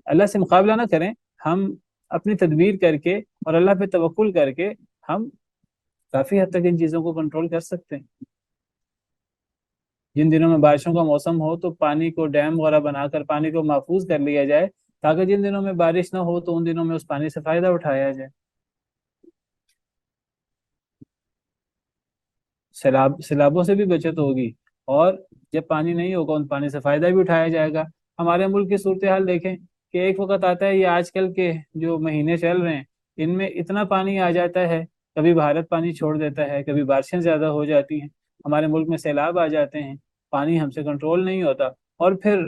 اللہ سے مقابلہ نہ کریں، ہم اپنی تدبیر کر کے اور اللہ پہ توکل کر کے ہم کافی حد تک ان چیزوں کو کنٹرول کر سکتے ہیں. جن دنوں میں بارشوں کا موسم ہو تو پانی کو ڈیم وغیرہ بنا کر پانی کو محفوظ کر لیا جائے، تاکہ جن دنوں میں بارش نہ ہو تو ان دنوں میں اس پانی سے فائدہ اٹھایا جائے. سیلابوں سے بھی بچت ہوگی، اور جب پانی نہیں ہوگا ان پانی سے فائدہ بھی اٹھایا جائے گا. ہمارے ملک کی صورتحال دیکھیں کہ ایک وقت آتا ہے، یہ آج کل کے جو مہینے چل رہے ہیں ان میں اتنا پانی آ جاتا ہے، کبھی بھارت پانی چھوڑ دیتا ہے، کبھی بارشیں زیادہ ہو جاتی ہیں، ہمارے ملک میں سیلاب آ جاتے ہیں، پانی ہم سے کنٹرول نہیں ہوتا. اور پھر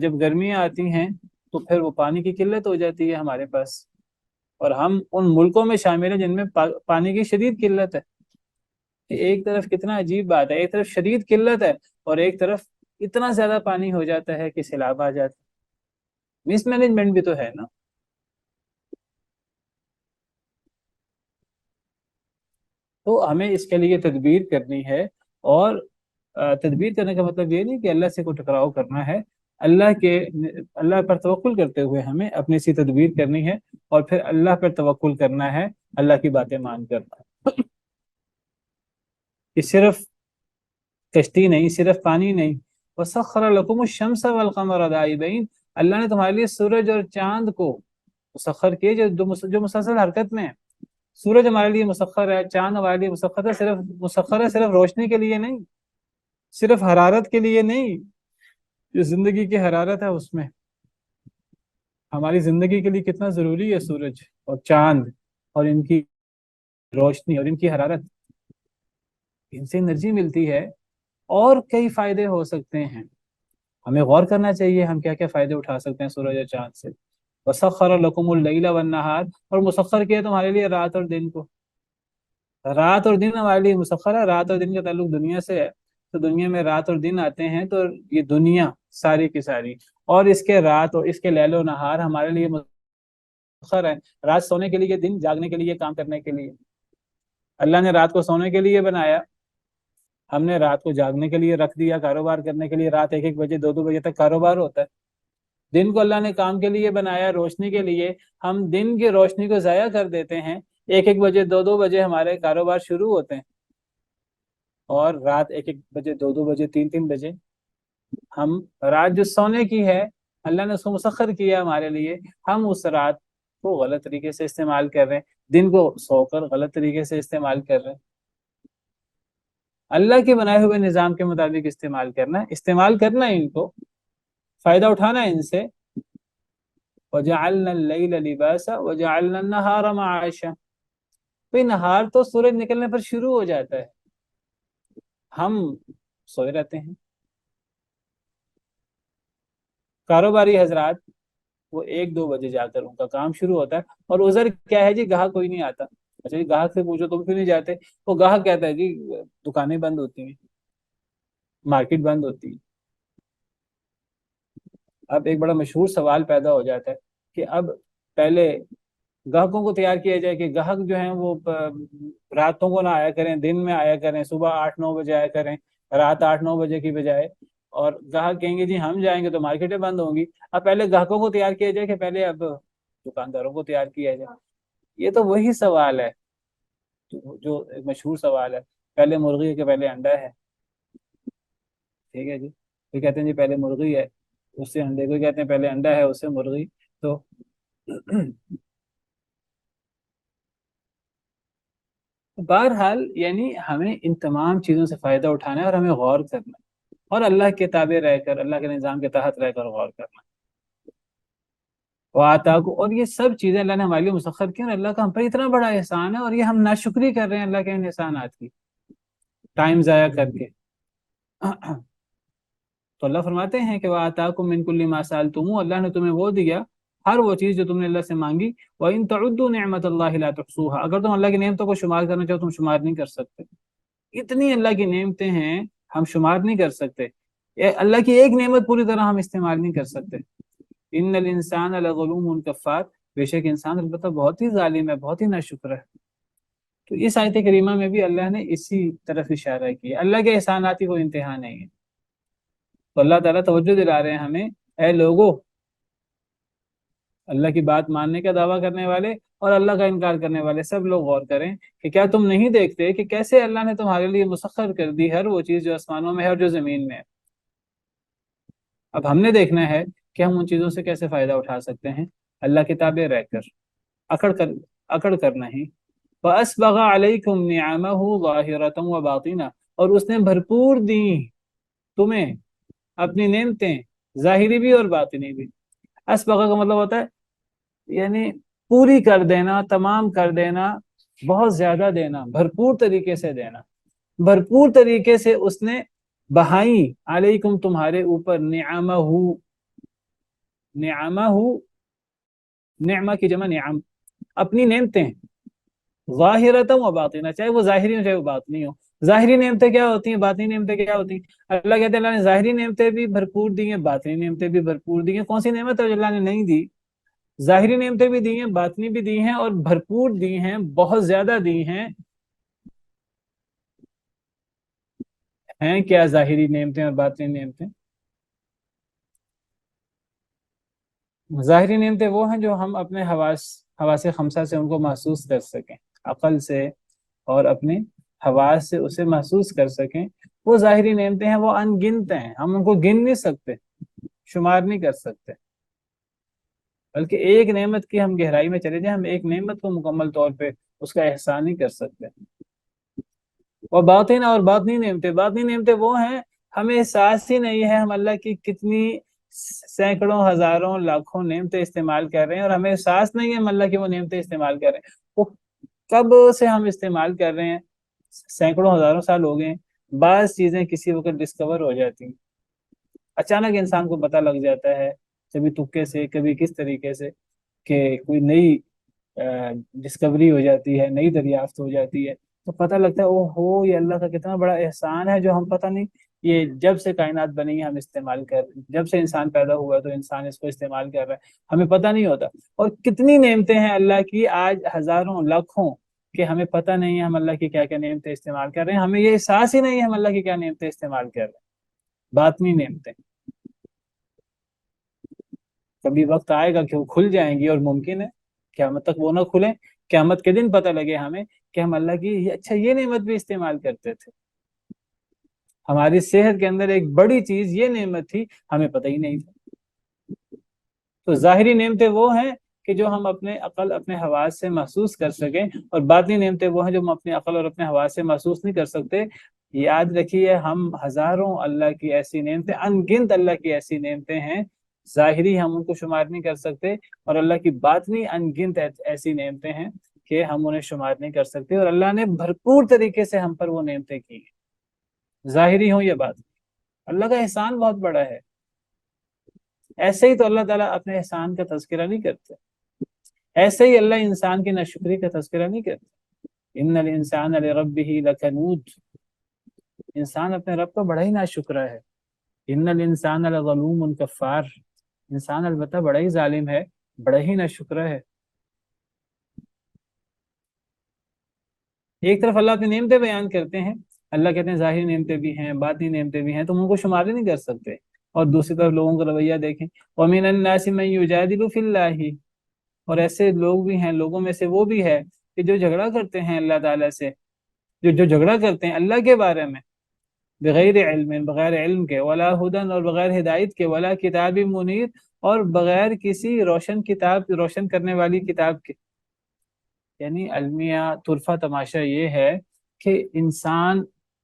جب گرمیاں آتی ہیں تو پھر وہ پانی کی قلت ہو جاتی ہے ہمارے پاس، اور ہم ان ملکوں میں شامل ہیں جن میں پانی کی شدید قلت ہے. ایک طرف کتنا عجیب بات ہے، ایک طرف شدید قلت ہے اور ایک طرف اتنا زیادہ پانی ہو جاتا ہے کہ سیلاب آ جاتا ہے. مس مینجمنٹ بھی تو ہے نا. تو ہمیں اس کے لیے تدبیر کرنی ہے، اور تدبیر کرنے کا مطلب یہ نہیں کہ اللہ سے کوئی ٹکراؤ کرنا ہے، اللہ پر توکل کرتے ہوئے ہمیں اپنی سی تدبیر کرنی ہے، اور پھر اللہ پر توکل کرنا ہے، اللہ کی باتیں مان کرنا ہے. کہ صرف کشتی نہیں، صرف پانی نہیں. وَسَخَّرَ لَكُمُ الشَّمْسَ وَالْقَمَرَ دَائِبَيْنِ، اللہ نے تمہارے لیے سورج اور چاند کو مسخر کیے جو مسلسل حرکت میں ہے. سورج ہمارے لیے مسخر ہے، چاند ہمارے لیے مسخر ہے صرف روشنی کے لیے نہیں، صرف حرارت کے لیے نہیں. جو زندگی کی حرارت ہے اس میں ہماری زندگی کے لیے کتنا ضروری ہے سورج اور چاند اور ان کی روشنی اور ان کی حرارت، ان سے انرجی ملتی ہے اور کئی فائدے ہو سکتے ہیں. ہمیں غور کرنا چاہیے ہم کیا کیا فائدے اٹھا سکتے ہیں سورج اور چاند سے. وَسَخَّرَ لَكُمُ اللَّيْلَ وَالنَّهَارَ، اور مسخر کیا تمہارے لیے رات اور دن کو. رات اور دن ہمارے لیے مسخر ہے. رات اور دن کا تعلق دنیا سے ہے، تو دنیا میں رات اور دن آتے ہیں تو یہ دنیا ساری کی ساری اور اس کے رات اور اس کے لیل و نہار ہمارے لیے مسخر ہے. رات سونے کے لیے، دن جاگنے کے لیے، کام کرنے کے لیے. اللہ نے رات کو سونے کے لیے بنایا، ہم نے رات کو جاگنے کے لیے رکھ دیا، کاروبار کرنے کے لیے. رات 1 بجے 2 بجے تک کاروبار ہوتا ہے. دن کو اللہ نے کام کے لیے بنایا، روشنی کے لیے. ہم دن کی روشنی کو ضائع کر دیتے ہیں، 1 بجے 2 بجے ہمارے کاروبار شروع ہوتے ہیں، اور رات 1 بجے 2 بجے 3 بجے ہم رات جو سونے کی ہے اللہ نے اس کو مسخر کیا ہمارے لیے، ہم اس رات کو غلط طریقے سے استعمال کر رہے ہیں، دن کو سو کر غلط طریقے سے استعمال کر رہے ہیں. اللہ کے بنائے ہوئے نظام کے مطابق استعمال کرنا ہے ان کو، فائدہ اٹھانا ہے ان سے. وَجَعَلْنَا اللَّيْلَ لِبَاسًا وَجَعَلْنَا النَّهَارَ مَعَاشًا. بھئی نہار تو سورج نکلنے پر شروع ہو جاتا ہے، ہم سوئے رہتے ہیں. کاروباری حضرات وہ 1-2 بجے جا کر ان کا کام شروع ہوتا ہے، اور عذر کیا ہے جی گاہک کوئی نہیں آتا. اچھا جی گاہک سے پوچھو تم کیوں نہیں جاتے؟ وہ گاہک کہتا ہے جی دکانیں بند ہوتی ہیں، مارکیٹ بند ہوتی ہے. اب ایک بڑا مشہور سوال پیدا ہو جاتا ہے کہ اب پہلے گاہکوں کو تیار کیا جائے کہ گاہک جو ہیں وہ راتوں کو نہ آیا کریں، دن میں آیا کریں، صبح 8-9 بجے آیا کریں، رات 8-9 بجے کی بجائے. اور گاہک کہیں گے جی ہم جائیں گے تو مارکیٹیں بند ہوں گی. اب پہلے گاہکوں کو تیار کیا جائے کہ پہلے اب دکانداروں کو تیار کیا جائے؟ یہ تو وہی سوال ہے جو ایک مشہور سوال ہے، پہلے مرغی ہے کہ پہلے انڈا ہے. ٹھیک ہے جی، یہ کہتے ہیں جی پہلے مرغی ہے اس سے انڈے کو کہتے ہیں پہلے انڈا ہے اس سے مرغی. تو بہرحال یعنی ہمیں ان تمام چیزوں سے فائدہ اٹھانا ہے اور ہمیں غور کرنا ہے، اور اللہ کے تابع رہ کر، اللہ کے نظام کے تحت رہ کر غور کرنا ہے. اور یہ سب چیزیں اللہ نے ہمارے لیے مسخر کی، اور اللہ کا ہم پر اتنا بڑا احسان ہے، اور یہ ہم ناشکری کر رہے ہیں اللہ کے ان احسانات کی ٹائم ضائع کر کے. تو اللہ فرماتے ہیں کہ وَآتَاكُم مِّن كُلِّ مَا سَأَلْتُمُوهُ، اللہ نے تمہیں وہ دیا، ہر وہ چیز جو تم نے اللہ سے مانگی. وَإِن تَعُدُّوا نِعْمَةَ اللَّهِ لَا تُحْصُوهَا، اگر تم اللہ کی نعمتوں کو شمار کرنا چاہو تم شمار نہیں کر سکتے. اتنی اللہ کی نعمتیں ہیں ہم شمار نہیں کر سکتے. اللہ کی ایک نعمت پوری طرح ہم استعمال نہیں کر سکتے. ان الانسان لظلوم کفار، بے شک انسان البتہ بہت ہی ظالم ہے، بہت ہی ناشکر ہے. تو اس آیت کریمہ میں بھی اللہ نے اسی طرف اشارہ کیا. اللہ کے احسانات کی کوئی انتہا نہیں ہے. تو اللہ تعالیٰ توجہ دلا رہے ہیں ہمیں، اے لوگوں، اللہ کی بات ماننے کا دعویٰ کرنے والے اور اللہ کا انکار کرنے والے سب لوگ غور کریں کہ کیا تم نہیں دیکھتے کہ کیسے اللہ نے تمہارے لیے مسخر کر دی ہر وہ چیز جو آسمانوں میں ہے اور جو زمین میں ہے. اب ہم نے دیکھنا ہے کہ ہم ان چیزوں سے کیسے فائدہ اٹھا سکتے ہیں اللہ کے تابع رہ کر، اکڑ کر نہیں. وَأَسْبَغَ عَلَيْكُمْ نِعَمَهُ ظَاهِرَةً وَبَاطِنَةً، اور اس نے بھرپور دی تمہیں اپنی نعمتیں، ظاہری بھی اور باطنی بھی. اسبغ کا مطلب ہوتا ہے یعنی پوری کر دینا، تمام کر دینا، بہت زیادہ دینا، بھرپور طریقے سے دینا. بھرپور طریقے سے اس نے بہائی علیکم تمہارے اوپر نعمہ، نعمہ کی جمع نعم، اپنی نعمتیں، ظاہرۃ و باطنہ، چاہے وہ ظاہری ہو چاہے وہ باطنی ہو. ظاہری نعمتیں کیا ہوتی ہیں، باطنی نعمتیں کیا ہوتی ہیں؟ اللہ کہتے ہیں اللہ نے ظاہری نعمتیں بھی بھرپور دی ہیں، باطنی نعمتیں بھی بھرپور دی ہیں. کون سی نعمت ہے جو اللہ نے نہیں دی؟ ظاہری نعمتیں بھی دی ہیں، باطنی بھی دی ہیں، اور بھرپور دی ہیں، بہت زیادہ دی ہیں. ہیں کیا ظاہری نعمتیں اور باطنی نعمتیں؟ ظاہری نعمتیں وہ ہیں جو ہم اپنے حواس خمسہ سے ان کو محسوس کر سکیں، عقل سے اور اپنے حواس سے اسے محسوس کر سکیں. وہ ظاہری نعمتیں ہیں، وہ ان گنت ہیں، ہم ان کو گن نہیں سکتے، شمار نہیں کر سکتے. بلکہ ایک نعمت کی ہم گہرائی میں چلے جائیں، ہم ایک نعمت کو مکمل طور پہ اس کا احسان نہیں کر سکتے. اور باطنی نعمتیں وہ ہیں ہمیں احساس ہی نہیں ہے ہم اللہ کی کتنی سینکڑوں ہزاروں لاکھوں نعمتیں استعمال کر رہے ہیں، اور ہمیں احساس نہیں ہے ہم اللہ کی وہ نعمتیں استعمال کر رہے ہیں. وہ کب سے ہم استعمال کر رہے ہیں، سینکڑوں ہزاروں سال ہو گئے ہیں. بعض چیزیں کسی وقت ڈسکور ہو جاتی ہیں، اچانک انسان کو پتہ لگ جاتا ہے، کبھی تکے سے، کبھی کس طریقے سے، کہ کوئی نئی ڈسکوری ہو جاتی ہے، نئی دریافت ہو جاتی ہے. تو پتہ لگتا ہے او ہو یہ اللہ کا کتنا بڑا احسان ہے جو ہم پتہ نہیں، یہ جب سے کائنات بنی ہے ہم استعمال کر رہے ہیں، جب سے انسان پیدا ہوا ہے تو انسان اس کو استعمال کر رہا ہے، ہمیں پتہ نہیں ہوتا. اور کتنی نعمتیں ہیں اللہ کی آج ہزاروں لاکھوں کہ ہمیں پتہ نہیں ہے ہم اللہ کی کیا کیا نعمتیں استعمال کر رہے ہیں، ہمیں یہ احساس ہی نہیں ہے ہم اللہ کی کیا نعمتیں استعمال کر رہے ہیں. باطنی نعمتیں کبھی وقت آئے گا کہ وہ کھل جائیں گی، اور ممکن ہے قیامت تک وہ نہ کھلیں. قیامت کے دن پتہ لگے ہمیں کہ ہم اللہ کی یہ نعمت بھی استعمال کرتے تھے. ہماری صحت کے اندر ایک بڑی چیز یہ نعمت تھی، ہمیں پتہ ہی نہیں تھا. تو ظاہری نعمتیں وہ ہیں کہ جو ہم اپنے عقل، اپنے حواس سے محسوس کر سکیں، اور باطنی نعمتیں وہ ہیں جو ہم اپنے عقل اور اپنے حواس سے محسوس نہیں کر سکتے. یاد رکھیے ہم ہزاروں اللہ کی ایسی نعمتیں، ان گنت اللہ کی ایسی نعمتیں ہیں، ظاہری ہم ان کو شمار نہیں کر سکتے، اور اللہ کی باطنی ان گنت ایسی نعمتیں ہیں کہ ہم انہیں شمار نہیں کر سکتے. اور اللہ نے بھرپور طریقے سے ہم پر وہ نعمتیں کی ہیں، ظاہری ہوں یا باطنی. اللہ کا احسان بہت بڑا ہے. ایسے ہی تو اللہ تعالیٰ اپنے احسان کا تذکرہ نہیں کرتے، ایسے ہی اللہ انسان کی ناشکری کا تذکرہ نہیں کرتے. ان الانسان لربہ لکنود، انسان اپنے رب کا بڑا ہی ناشکرا ہے. ان الانسان لظلوم کفار، انسان البتہ بڑا ہی ظالم ہے، بڑا ہی ناشکرا ہے. ایک طرف اللہ اپنی نعمتیں بیان کرتے ہیں، اللہ کہتے ہیں ظاہری نعمتیں بھی ہیں، باطنی نعمتیں بھی ہیں، تم ان کو شمار ہی نہیں کر سکتے. اور دوسری طرف لوگوں کا رویہ دیکھیں، وَمِنَ النَّاسِ مَن يُجَادِلُ فِي اللَّهِ، اور ایسے لوگ بھی ہیں، لوگوں میں سے وہ بھی ہے کہ جو جھگڑا کرتے ہیں اللہ تعالیٰ سے، جو جھگڑا کرتے ہیں اللہ کے بارے میں، بغیر علم، بغیر علم کے، ولا ہدن، اور بغیر ہدایت کے، ولا کتاب منیر، اور بغیر کسی روشن کرنے والی کتاب کے. یعنی المیہ طرفہ تماشا یہ ہے کہ انسان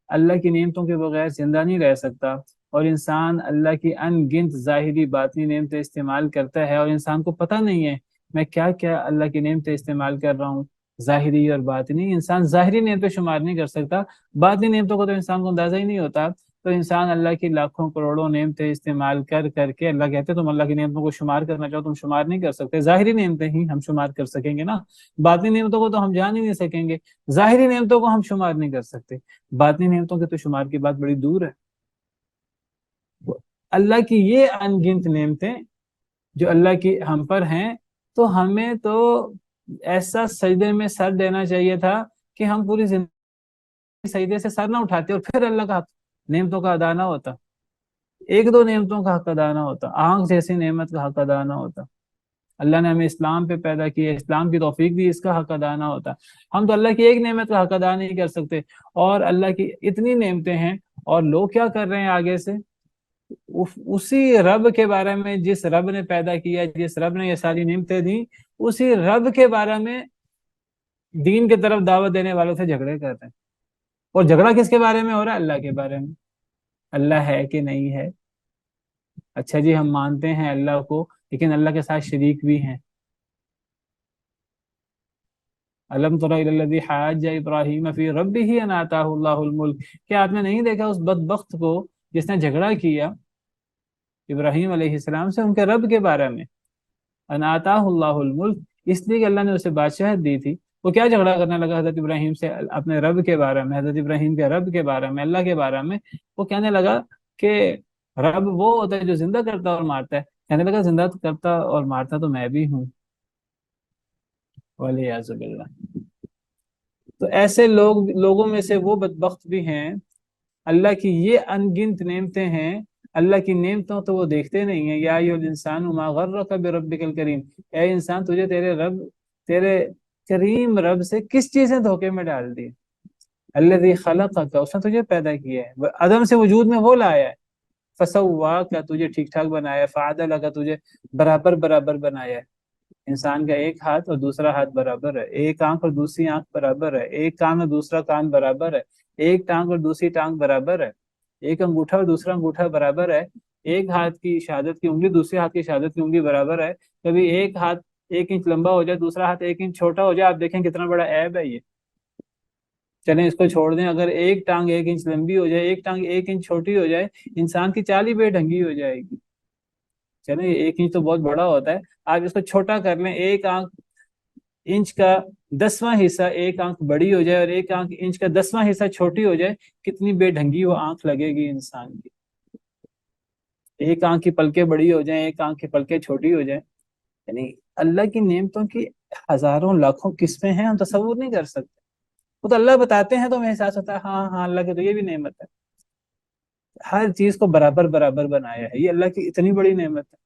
اللہ کی نعمتوں کے بغیر زندہ نہیں رہ سکتا، اور انسان اللہ کی ان گنت ظاہری باطنی نعمتیں استعمال کرتا ہے، اور انسان کو پتہ نہیں ہے میں کیا کیا اللہ کی نعمتیں استعمال کر رہا ہوں، ظاہری اور باطنی. انسان ظاہری نعمتیں شمار نہیں کر سکتا، باطنی نعمتوں کو تو انسان کو اندازہ ہی نہیں ہوتا تو انسان اللہ کی لاکھوں کروڑوں نعمتیں استعمال کر کر کے، اللہ کہتے تم اللہ کی نعمتوں کو شمار کرنا چاہو تم شمار نہیں کر سکتے. ظاہری نعمتیں ہی ہم شمار کر سکیں گے نا، باطنی نعمتوں کو تو ہم جان ہی نہیں سکیں گے. ظاہری نعمتوں کو ہم شمار نہیں کر سکتے، باطنی نعمتوں کے تو شمار کی بات بڑی دور ہے. اللہ کی یہ ان گنت نعمتیں جو اللہ کی ہم پر ہیں، تو ہمیں تو ایسا سجدے میں سر دینا چاہیے تھا کہ ہم پوری زندگی سجدے سے سر نہ اٹھاتے اور پھر اللہ کا حق نعمتوں کا ادا نہ ہوتا، ایک دو نعمتوں کا حق ادا نہ ہوتا، آنکھ جیسی نعمت کا حق ادا نہ ہوتا. اللہ نے ہمیں اسلام پہ پیدا کیا، اسلام کی توفیق دی، اس کا حق ادا نہ ہوتا. ہم تو اللہ کی ایک نعمت کا حق ادا نہیں کر سکتے، اور اللہ کی اتنی نعمتیں ہیں. اور لوگ کیا کر رہے ہیں آگے سے؟ اسی رب کے بارے میں، جس رب نے پیدا کیا، جس رب نے یہ ساری نعمتیں دیں، اسی رب کے بارے میں دین کی طرف دعوت دینے والوں سے جھگڑے کر رہے ہیں. اور جھگڑا کس کے بارے میں ہو رہا ہے؟ اللہ کے بارے میں. اللہ ہے کہ نہیں ہے؟ اچھا جی ہم مانتے ہیں اللہ کو، لیکن اللہ کے ساتھ شریک بھی ہیں. الم تر الی الذی حاج ابراہیم فی ربہ ان آتاہ اللہ الملک. کیا آپ نے نہیں دیکھا اس بدبخت کو جس نے جھگڑا کیا ابراہیم علیہ السلام سے ان کے رب کے بارے میں؟ ان آتاہ اللہ الملک، اس لیے کہ اللہ نے اسے بادشاہت دی تھی. وہ کیا جھگڑا کرنے لگا حضرت ابراہیم سے اپنے رب کے بارے میں، حضرت ابراہیم کے رب کے بارے میں، اللہ کے بارے میں. وہ کہنے لگا کہ رب وہ ہوتا ہے جو زندہ کرتا اور مارتا ہے. کہنے لگا زندہ کرتا اور مارتا تو میں بھی ہوں. والعیاذ باللہ. تو ایسے لوگوں میں سے وہ بدبخت بھی ہیں. اللہ کی یہ ان گنت نعمتیں ہیں، اللہ کی نعمتوں تو وہ دیکھتے نہیں ہیں. یا ایھا الانسان ما غرک بربک الکریم، اے انسان تجھے تیرے کریم رب سے کس چیز نے دھوکے میں ڈال دی؟ الذی خلقک، اس نے تجھے پیدا کیا ہے، عدم سے وجود میں وہ لایا ہے. فسواک، تجھے ٹھیک ٹھاک بنایا ہے. فعدلک، تجھے برابر برابر بنایا ہے. انسان کا ایک ہاتھ اور دوسرا ہاتھ برابر ہے، ایک آنکھ اور دوسری آنکھ برابر ہے، ایک کان اور دوسرا کان برابر ہے، ایک ٹانگ اور دوسری ٹانگ برابر ہے، ایک انگوٹھا اور دوسرا انگوٹھا برابر ہے، ایک ہاتھ کی شہادت کی انگلی دوسرے ہاتھ کی شہادت کی انگلی برابر ہے. کبھی ایک ہاتھ 1 انچ لمبا ہو جائے، دوسرا ہاتھ 1 انچ چھوٹا ہو جائے، آپ دیکھیں کتنا بڑا عیب ہے یہ. چلیں اس کو چھوڑ دیں، اگر ایک ٹانگ 1 انچ لمبی ہو جائے، ایک ٹانگ 1 انچ چھوٹی ہو جائے، انسان کی چال ہی بے ڈھنگی ہو جائے گی. چلیں 1 انچ تو بہت بڑا ہوتا ہے، آپ اس کو چھوٹا کر لیں، ایک آنکھ انچ کا 10واں حصہ ایک آنکھ بڑی ہو جائے اور ایک آنکھ انچ کا 10واں حصہ چھوٹی ہو جائے، کتنی بے ڈھنگی وہ آنکھ لگے گی انسان کی. ایک آنکھ کی پلکیں بڑی ہو جائیں، ایک آنکھ کی پلکیں چھوٹی ہو جائیں. یعنی اللہ کی نعمتوں کی ہزاروں لاکھوں قسمیں ہیں، ہم تصور نہیں کر سکتے. وہ تو اللہ بتاتے ہیں تو ہمیں احساس ہوتا ہے ہاں ہاں اللہ کی تو یہ بھی نعمت ہے. ہر چیز کو برابر برابر بنایا ہے، یہ اللہ کی اتنی بڑی نعمت ہے.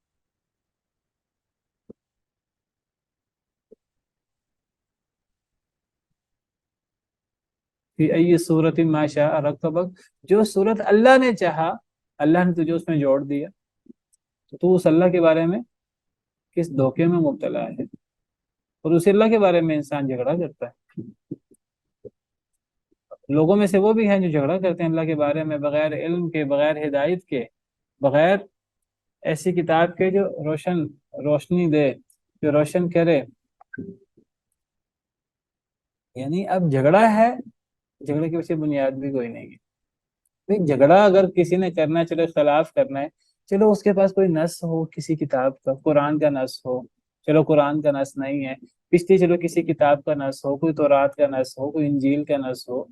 فی ای صورت ما شاء رکبک، جو صورت اللہ نے چاہا اللہ نے تجھے اس میں جوڑ دیا. تو اس اللہ کے بارے میں کس دھوکے میں مبتلا ہے، اور اسی اللہ کے بارے میں انسان جھگڑا کرتا ہے. لوگوں میں سے وہ بھی ہیں جو جھگڑا کرتے ہیں اللہ کے بارے میں بغیر علم کے، بغیر ہدایت کے، بغیر ایسی کتاب کے جو روشنی دے، جو روشن کرے. یعنی اب جھگڑا ہے، جھگڑے کے پیچھے بنیاد بھی کوئی نہیں ہے. جھگڑا اگر کسی نے کرنا ہے، چلو اختلاف کرنا ہے، چلو اس کے پاس کوئی نص ہو کسی کتاب کا، قرآن کا نص ہو. چلو قرآن کا نص نہیں ہے، پچھلی چلو کسی کتاب کا نص ہو، کوئی تورات کا نص ہو، کوئی انجیل کا نص ہو.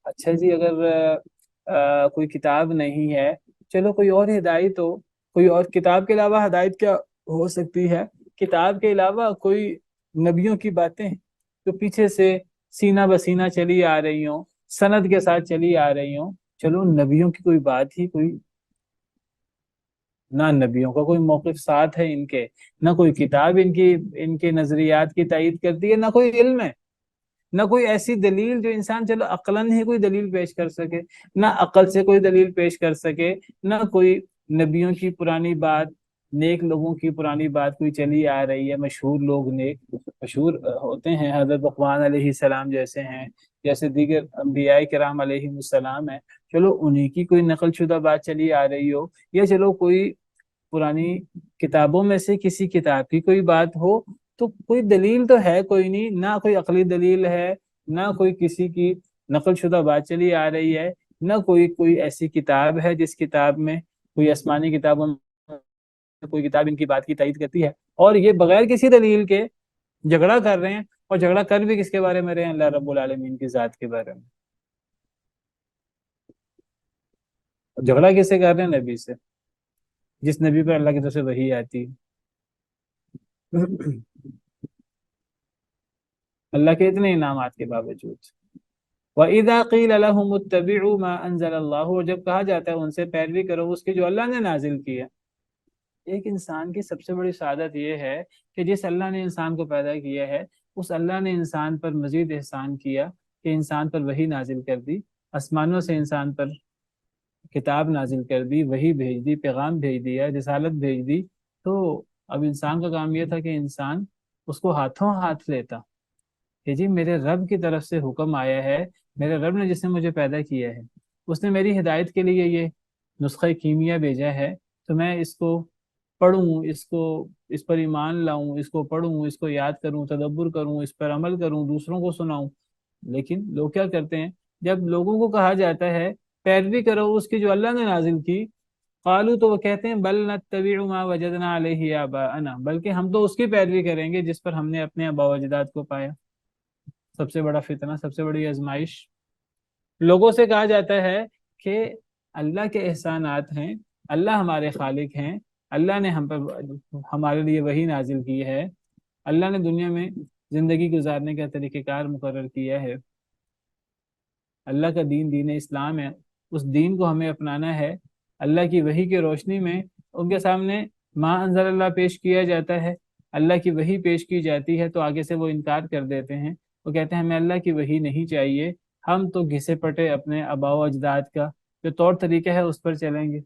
اچھا جی اگر کوئی کتاب نہیں ہے، چلو کوئی اور ہدایت ہو. کوئی اور کتاب کے علاوہ ہدایت کیا ہو سکتی ہے؟ کتاب کے علاوہ کوئی نبیوں کی باتیں جو پیچھے سے سینہ بسینہ چلی آ رہی ہوں، سند کے ساتھ چلی آ رہی ہوں. چلو نبیوں کی کوئی بات ہی کوئی نہ، نبیوں کا کوئی موقف ساتھ ہے ان کے، نہ کوئی کتاب ان کے نظریات کی تائید کرتی ہے، نہ کوئی علم ہے، نہ کوئی ایسی دلیل جو انسان چلو عقلاً ہی کوئی دلیل پیش کر سکے، نہ عقل سے کوئی دلیل پیش کر سکے، نہ کوئی نبیوں کی پرانی بات، نیک لوگوں کی پرانی بات کوئی چلی آ رہی ہے. مشہور لوگ نیک مشہور ہوتے ہیں، حضرت لقمان علیہ السلام جیسے ہیں، جیسے دیگر انبیاء کرام علیہ السلام ہیں. چلو انہی کی کوئی نقل شدہ بات چلی آ رہی ہو، یا چلو کوئی پرانی کتابوں میں سے کسی کتاب کی کوئی بات ہو، تو کوئی دلیل تو ہے کوئی نہیں، نہ کوئی عقلی دلیل ہے، نہ کوئی کسی کی نقل شدہ بات چلی آ رہی ہے. نہ کوئی ایسی کتاب ہے جس کتاب میں کوئی آسمانی کتابوں میں کوئی کتاب ان کی بات کی تائید کرتی ہے، اور یہ بغیر کسی دلیل کے جھگڑا کر رہے ہیں، اور جھگڑا کر بھی کس کے بارے میں رہے ہیں؟ اللہ رب العالمین کی ذات کے بارے میں. جھگڑا کس سے کر رہے ہیں؟ نبی سے، جس نبی پر اللہ کی طرف سے وحی آتی ہے. اللہ کے اتنے انعامات کے باوجود. وَإِذَا قِيلَ لَهُمُ اتَّبِعُوا مَا أَنزَلَ اللَّهُ، اور جب کہا جاتا ہے ان سے پیروی کرو اس کی جو اللہ نے نازل کی ہے. ایک انسان کی سب سے بڑی سعادت یہ ہے کہ جس اللہ نے انسان کو پیدا کیا ہے اس اللہ نے انسان پر مزید احسان کیا کہ انسان پر وحی نازل کر دی، آسمانوں سے انسان پر کتاب نازل کر دی، وحی بھیج دی، پیغام بھیج دیا، رسالت بھیج دی. تو اب انسان کا کام یہ تھا کہ انسان اس کو ہاتھوں ہاتھ لیتا کہ جی میرے رب کی طرف سے حکم آیا ہے، میرے رب نے جس نے مجھے پیدا کیا ہے اس نے میری ہدایت کے لیے یہ نسخہ کیمیا بھیجا ہے، تو میں اس کو پڑھوں، اس پر ایمان لاؤں، اس کو پڑھوں، اس کو یاد کروں، تدبر کروں، اس پر عمل کروں، دوسروں کو سناؤں. لیکن لوگ کیا کرتے ہیں؟ جب لوگوں کو کہا جاتا ہے پیروی کرو اس کی جو اللہ نے نازل کی، قالو، تو وہ کہتے ہیں بل نتبع ما وجدنا علیہ آباءنا، بلکہ ہم تو اس کی پیروی کریں گے جس پر ہم نے اپنے آباء و اجداد کو پایا. سب سے بڑا فتنہ، سب سے بڑی آزمائش. لوگوں سے کہا جاتا ہے کہ اللہ کے احسانات ہیں، اللہ ہمارے خالق ہیں، اللہ نے ہمارے لیے وحی نازل کی ہے، اللہ نے دنیا میں زندگی گزارنے کا طریقہ کار مقرر کیا ہے، اللہ کا دین دین اسلام ہے، اس دین کو ہمیں اپنانا ہے. اللہ کی وحی کی روشنی میں ان کے سامنے ما انزل اللہ پیش کیا جاتا ہے، اللہ کی وحی پیش کی جاتی ہے، تو آگے سے وہ انکار کر دیتے ہیں. وہ کہتے ہیں ہمیں اللہ کی وحی نہیں چاہیے، ہم تو گھسے پٹے اپنے آباء و اجداد کا جو طور طریقہ ہے اس پر چلیں گے.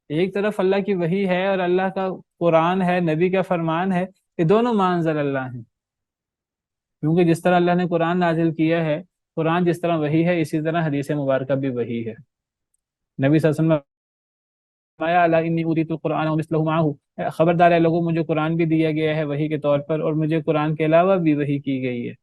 ایک طرف اللہ کی وحی ہے اور اللہ کا قرآن ہے، نبی کا فرمان ہے، یہ دونوں ما انزل اللہ ہیں. کیونکہ جس طرح اللہ نے قرآن نازل کیا ہے، قرآن جس طرح وحی ہے، اسی طرح حدیث مبارکہ بھی وحی ہے. نبی صلی اللہ علیہ وسلم فرمایا الا انی اوتیت القرآن ومثلہ معہ، خبردار ہے لوگوں، مجھے قرآن بھی دیا گیا ہے وحی کے طور پر، اور مجھے قرآن کے علاوہ بھی وحی کی گئی ہے.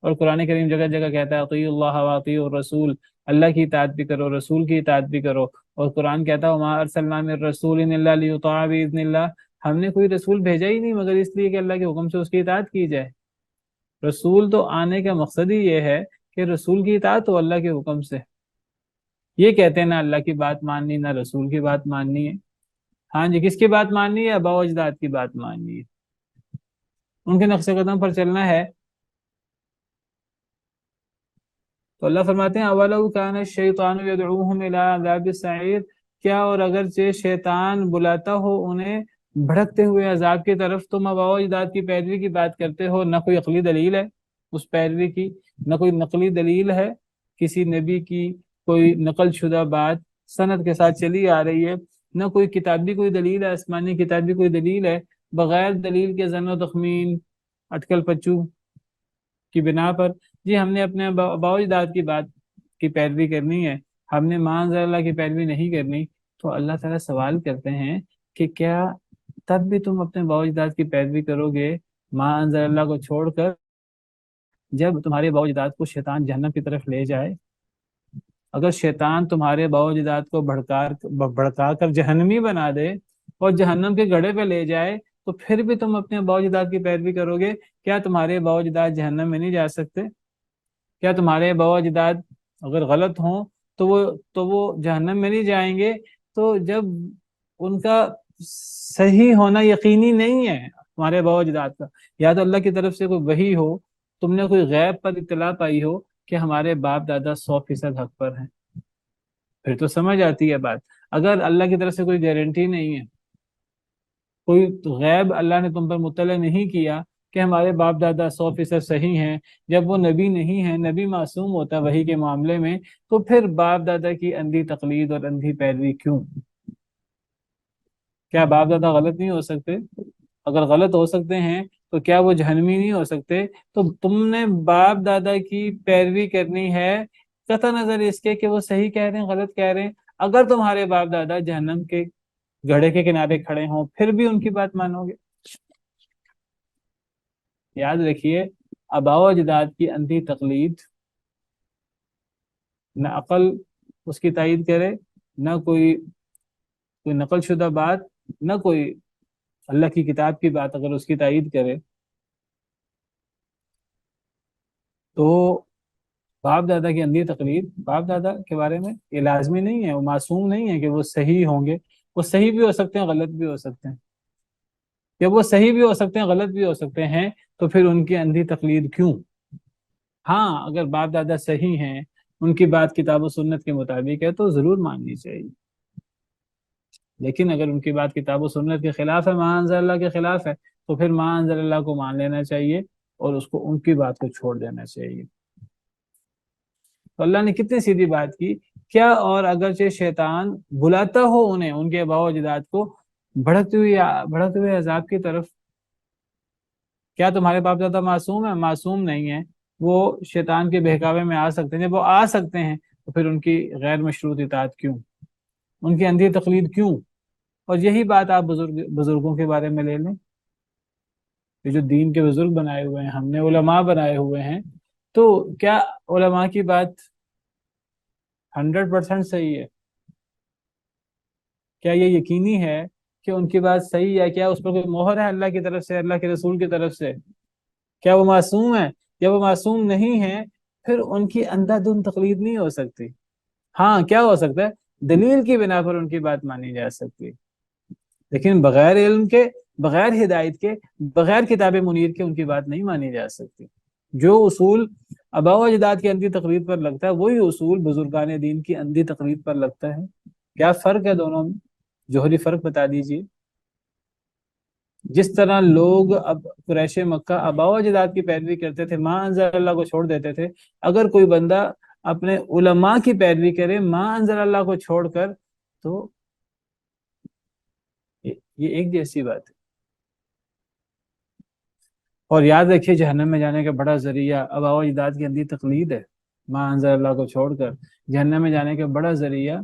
اور قرآن کریم جگہ جگہ کہتا ہے اطیعوا اللہ واطیعوا الرسول، اللہ کی اطاعت بھی کرو، رسول کی اطاعت بھی کرو. اور قرآن کہتا ہے وما ارسلنا من رسول الا لیطاع باذن اللہ، ہم نے کوئی رسول بھیجا ہی نہیں مگر اس لیے کہ اللہ کے حکم سے اس کی اطاعت کی جائے. رسول تو آنے کا مقصد ہی یہ ہے کہ رسول کی اطاعت ہو اللہ کے حکم سے. یہ کہتے ہیں نہ اللہ کی بات ماننی نہ رسول کی بات ماننی ہے. ہاں جی، کس کی بات ماننی ہے؟ آباء و اجداد کی بات ماننی ہے، ان کے نقش قدم پر چلنا ہے. تو اللہ فرماتے ہیں اولو کان الشیطان یدعوہم الی عذاب السعیر، کیا اور اگرچہ شیطان بلاتا ہو انہیں بھڑکتے ہوئے عذاب کی طرف، تم آباء و اجداد کی پیروی کی بات کرتے ہو. نہ کوئی عقلی دلیل ہے اس پیروی کی، نہ کوئی نقلی دلیل ہے کسی نبی کی کوئی نقل شدہ بات سند کے ساتھ چلی آ رہی ہے، نہ کوئی کتابی کوئی دلیل ہے، آسمانی کتابی کوئی دلیل ہے. بغیر دلیل کے ظن و تخمین، اٹکل پچو کی بنا پر جی ہم نے اپنے آباء و اجداد کی بات کی پیروی کرنی ہے، ہم نے ما انزل اللہ کی پیروی نہیں کرنی. تو اللہ تعالیٰ سوال کرتے ہیں کہ کیا تب بھی تم اپنے آباء و اجداد کی پیروی کرو گے ما انزل اللہ کو چھوڑ کر، جب تمہارے آباء و اجداد کو شیطان جہنم کی طرف لے جائے؟ اگر شیطان تمہارے آباء و اجداد کو بھڑکا کر جہنمی بنا دے اور جہنم کے گڑھے پہ لے جائے، تو پھر بھی تم اپنے آباء و اجداد کی پیروی کرو گے؟ کیا تمہارے آباء و اجداد جہنم میں نہیں جا سکتے؟ کیا تمہارے آباء و اجداد اگر غلط ہوں تو وہ جہنم میں نہیں جائیں گے؟ تو جب ان کا صحیح ہونا یقینی نہیں ہے تمہارے آباء و اجداد کا، یا تو اللہ کی طرف سے کوئی وحی ہو، تم نے کوئی غیب پر اطلاع پائی ہو کہ ہمارے باپ دادا 100% حق پر ہیں، پھر تو سمجھ آتی ہے بات. اگر اللہ کی طرف سے کوئی گارنٹی نہیں ہے، کوئی غیب اللہ نے تم پر مطلع نہیں کیا کہ ہمارے باپ دادا 100% صحیح ہیں، جب وہ نبی نہیں ہیں، نبی معصوم ہوتا ہے وحی کے معاملے میں، تو پھر باپ دادا کی اندھی تقلید اور اندھی پیروی کیوں؟ کیا باپ دادا غلط نہیں ہو سکتے؟ اگر غلط ہو سکتے ہیں تو کیا وہ جہنمی نہیں ہو سکتے؟ تو تم نے باپ دادا کی پیروی کرنی ہے قطع نظر اس کے کہ وہ صحیح کہہ رہے ہیں غلط کہہ رہے ہیں. اگر تمہارے باپ دادا جہنم کے گڑھے کے کنارے کھڑے ہوں پھر بھی ان کی بات مانو گے؟ یاد رکھیے آباء و اجداد کی اندھی تقلید، نہ عقل اس کی تائید کرے، نہ کوئی نقل شدہ بات، نہ کوئی اللہ کی کتاب کی بات اگر اس کی تائید کرے، تو باپ دادا کی اندھی تقلید، باپ دادا کے بارے میں یہ لازمی نہیں ہے، وہ معصوم نہیں ہے کہ وہ صحیح ہوں گے، وہ صحیح بھی ہو سکتے ہیں، غلط بھی ہو سکتے ہیں، جب وہ صحیح بھی ہو سکتے ہیں، غلط بھی ہو سکتے ہیں، تو پھر ان کی اندھی تقلید کیوں؟ ہاں اگر باپ دادا صحیح ہیں، ان کی بات کتاب و سنت کے مطابق ہے تو ضرور ماننی چاہیے، لیکن اگر ان کی بات کتاب و سنت کے خلاف ہے، ما انزل اللہ کے خلاف ہے، تو پھر ما انزل اللہ کو مان لینا چاہیے اور اس کو ان کی بات کو چھوڑ دینا چاہیے۔ تو اللہ نے کتنی سیدھی بات کی، کیا اور اگرچہ شیطان بلاتا ہو انہیں، ان کے آباء و اجداد کو بڑھتے ہوئے عذاب کی طرف، کیا تمہارے باپ دادا معصوم ہیں؟ معصوم نہیں ہیں، وہ شیطان کے بہکاوے میں آ سکتے ہیں، جب وہ آ سکتے ہیں تو پھر ان کی غیر مشروط اطاعت کیوں، ان کی اندھی تقلید کیوں؟ اور یہی بات آپ بزرگوں کے بارے میں لے لیں، یہ جو دین کے بزرگ بنائے ہوئے ہیں، ہم نے علماء بنائے ہوئے ہیں، تو کیا علماء کی بات 100% صحیح ہے؟ کیا یہ یقینی ہے کہ ان کی بات صحیح ہے؟ کیا اس پر کوئی مہر ہے اللہ کی طرف سے، اللہ کے رسول کی طرف سے؟ کیا وہ معصوم ہے؟ یا وہ معصوم نہیں ہے پھر ان کی اندھا دھند تقلید نہیں ہو سکتی۔ ہاں کیا ہو سکتا ہے، دلیل کی بنا پر ان کی بات مانی جا سکتی، لیکن بغیر علم کے، بغیر ہدایت کے، بغیر کتاب منیر کے ان کی بات نہیں مانی جا سکتی۔ جو اصول آباء و اجداد کی اندھی تقلید پر لگتا ہے وہی اصول بزرگان دین کی اندھی تقلید پر لگتا ہے۔ کیا فرق ہے دونوں میں؟ جوہری فرق بتا دیجئے۔ جس طرح لوگ اب قریش مکہ آباء و اجداد کی پیروی کرتے تھے، ما انزل اللہ کو چھوڑ دیتے تھے، اگر کوئی بندہ اپنے علماء کی پیروی کرے ما انزل اللہ کو چھوڑ کر، تو یہ ایک جیسی بات ہے۔ اور یاد رکھیے جہنم میں جانے کا بڑا ذریعہ آباء و اجداد کی اندھی تقلید ہے، ما انزل اللہ کو چھوڑ کر جہنم میں جانے کا بڑا ذریعہ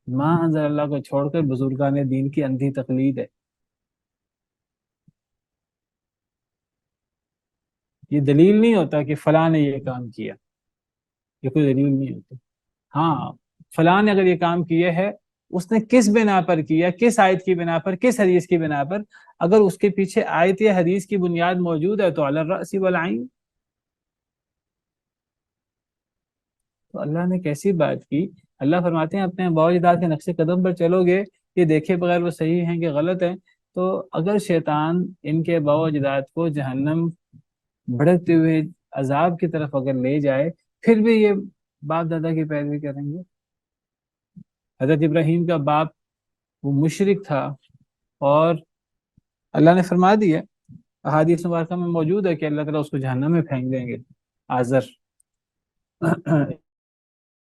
ما انزل اللہ کو چھوڑ کر بزرگان دین کی اندھی تقلید ہے۔ یہ دلیل نہیں ہوتا کہ فلاں نے یہ کام کیا، یہ کوئی دلیل نہیں ہوتی۔ ہاں فلاں نے اگر یہ کام کیا ہے، اس نے کس بنا پر کیا، کس آیت کی بنا پر، کس حدیث کی بنا پر، اگر اس کے پیچھے آیت یا حدیث کی بنیاد موجود ہے تو علی الرأس والعین۔ تو اللہ نے کیسی بات کی، اللہ فرماتے ہیں اپنے آباء و اجداد کے نقش قدم پر چلو گے، یہ دیکھے بغیر وہ صحیح ہیں کہ غلط ہیں، تو اگر شیطان ان کے آباء و اجداد کو جہنم بھڑکتے ہوئے عذاب کی طرف اگر لے جائے، پھر بھی یہ باپ دادا کی پیروی کریں گے۔ حضرت ابراہیم کا باپ وہ مشرک تھا، اور اللہ نے فرما دیا، احادیث مبارکہ میں موجود ہے کہ اللہ تعالیٰ اس کو جہنم میں پھینک دیں گے، آزر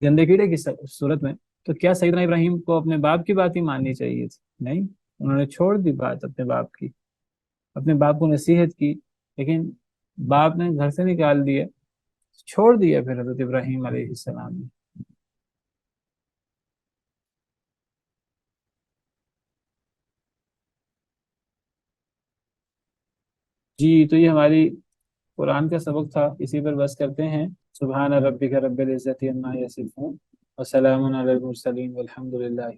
گندے کیڑے کی صورت میں۔ تو کیا سیدنا ابراہیم کو اپنے باپ کی بات ہی ماننی چاہیے تھی؟ نہیں، انہوں نے چھوڑ دی بات اپنے باپ کی، اپنے باپ کو نصیحت کی، لیکن باپ نے گھر سے نکال دیا، چھوڑ دیا پھر حضرت ابراہیم علیہ السلام نے۔ جی تو یہ ہماری قرآن کا سبق تھا، اسی پر بس کرتے ہیں۔ سبحان ربک رب العزت عما یصفون وسلام علی المرسلین والحمد للہ۔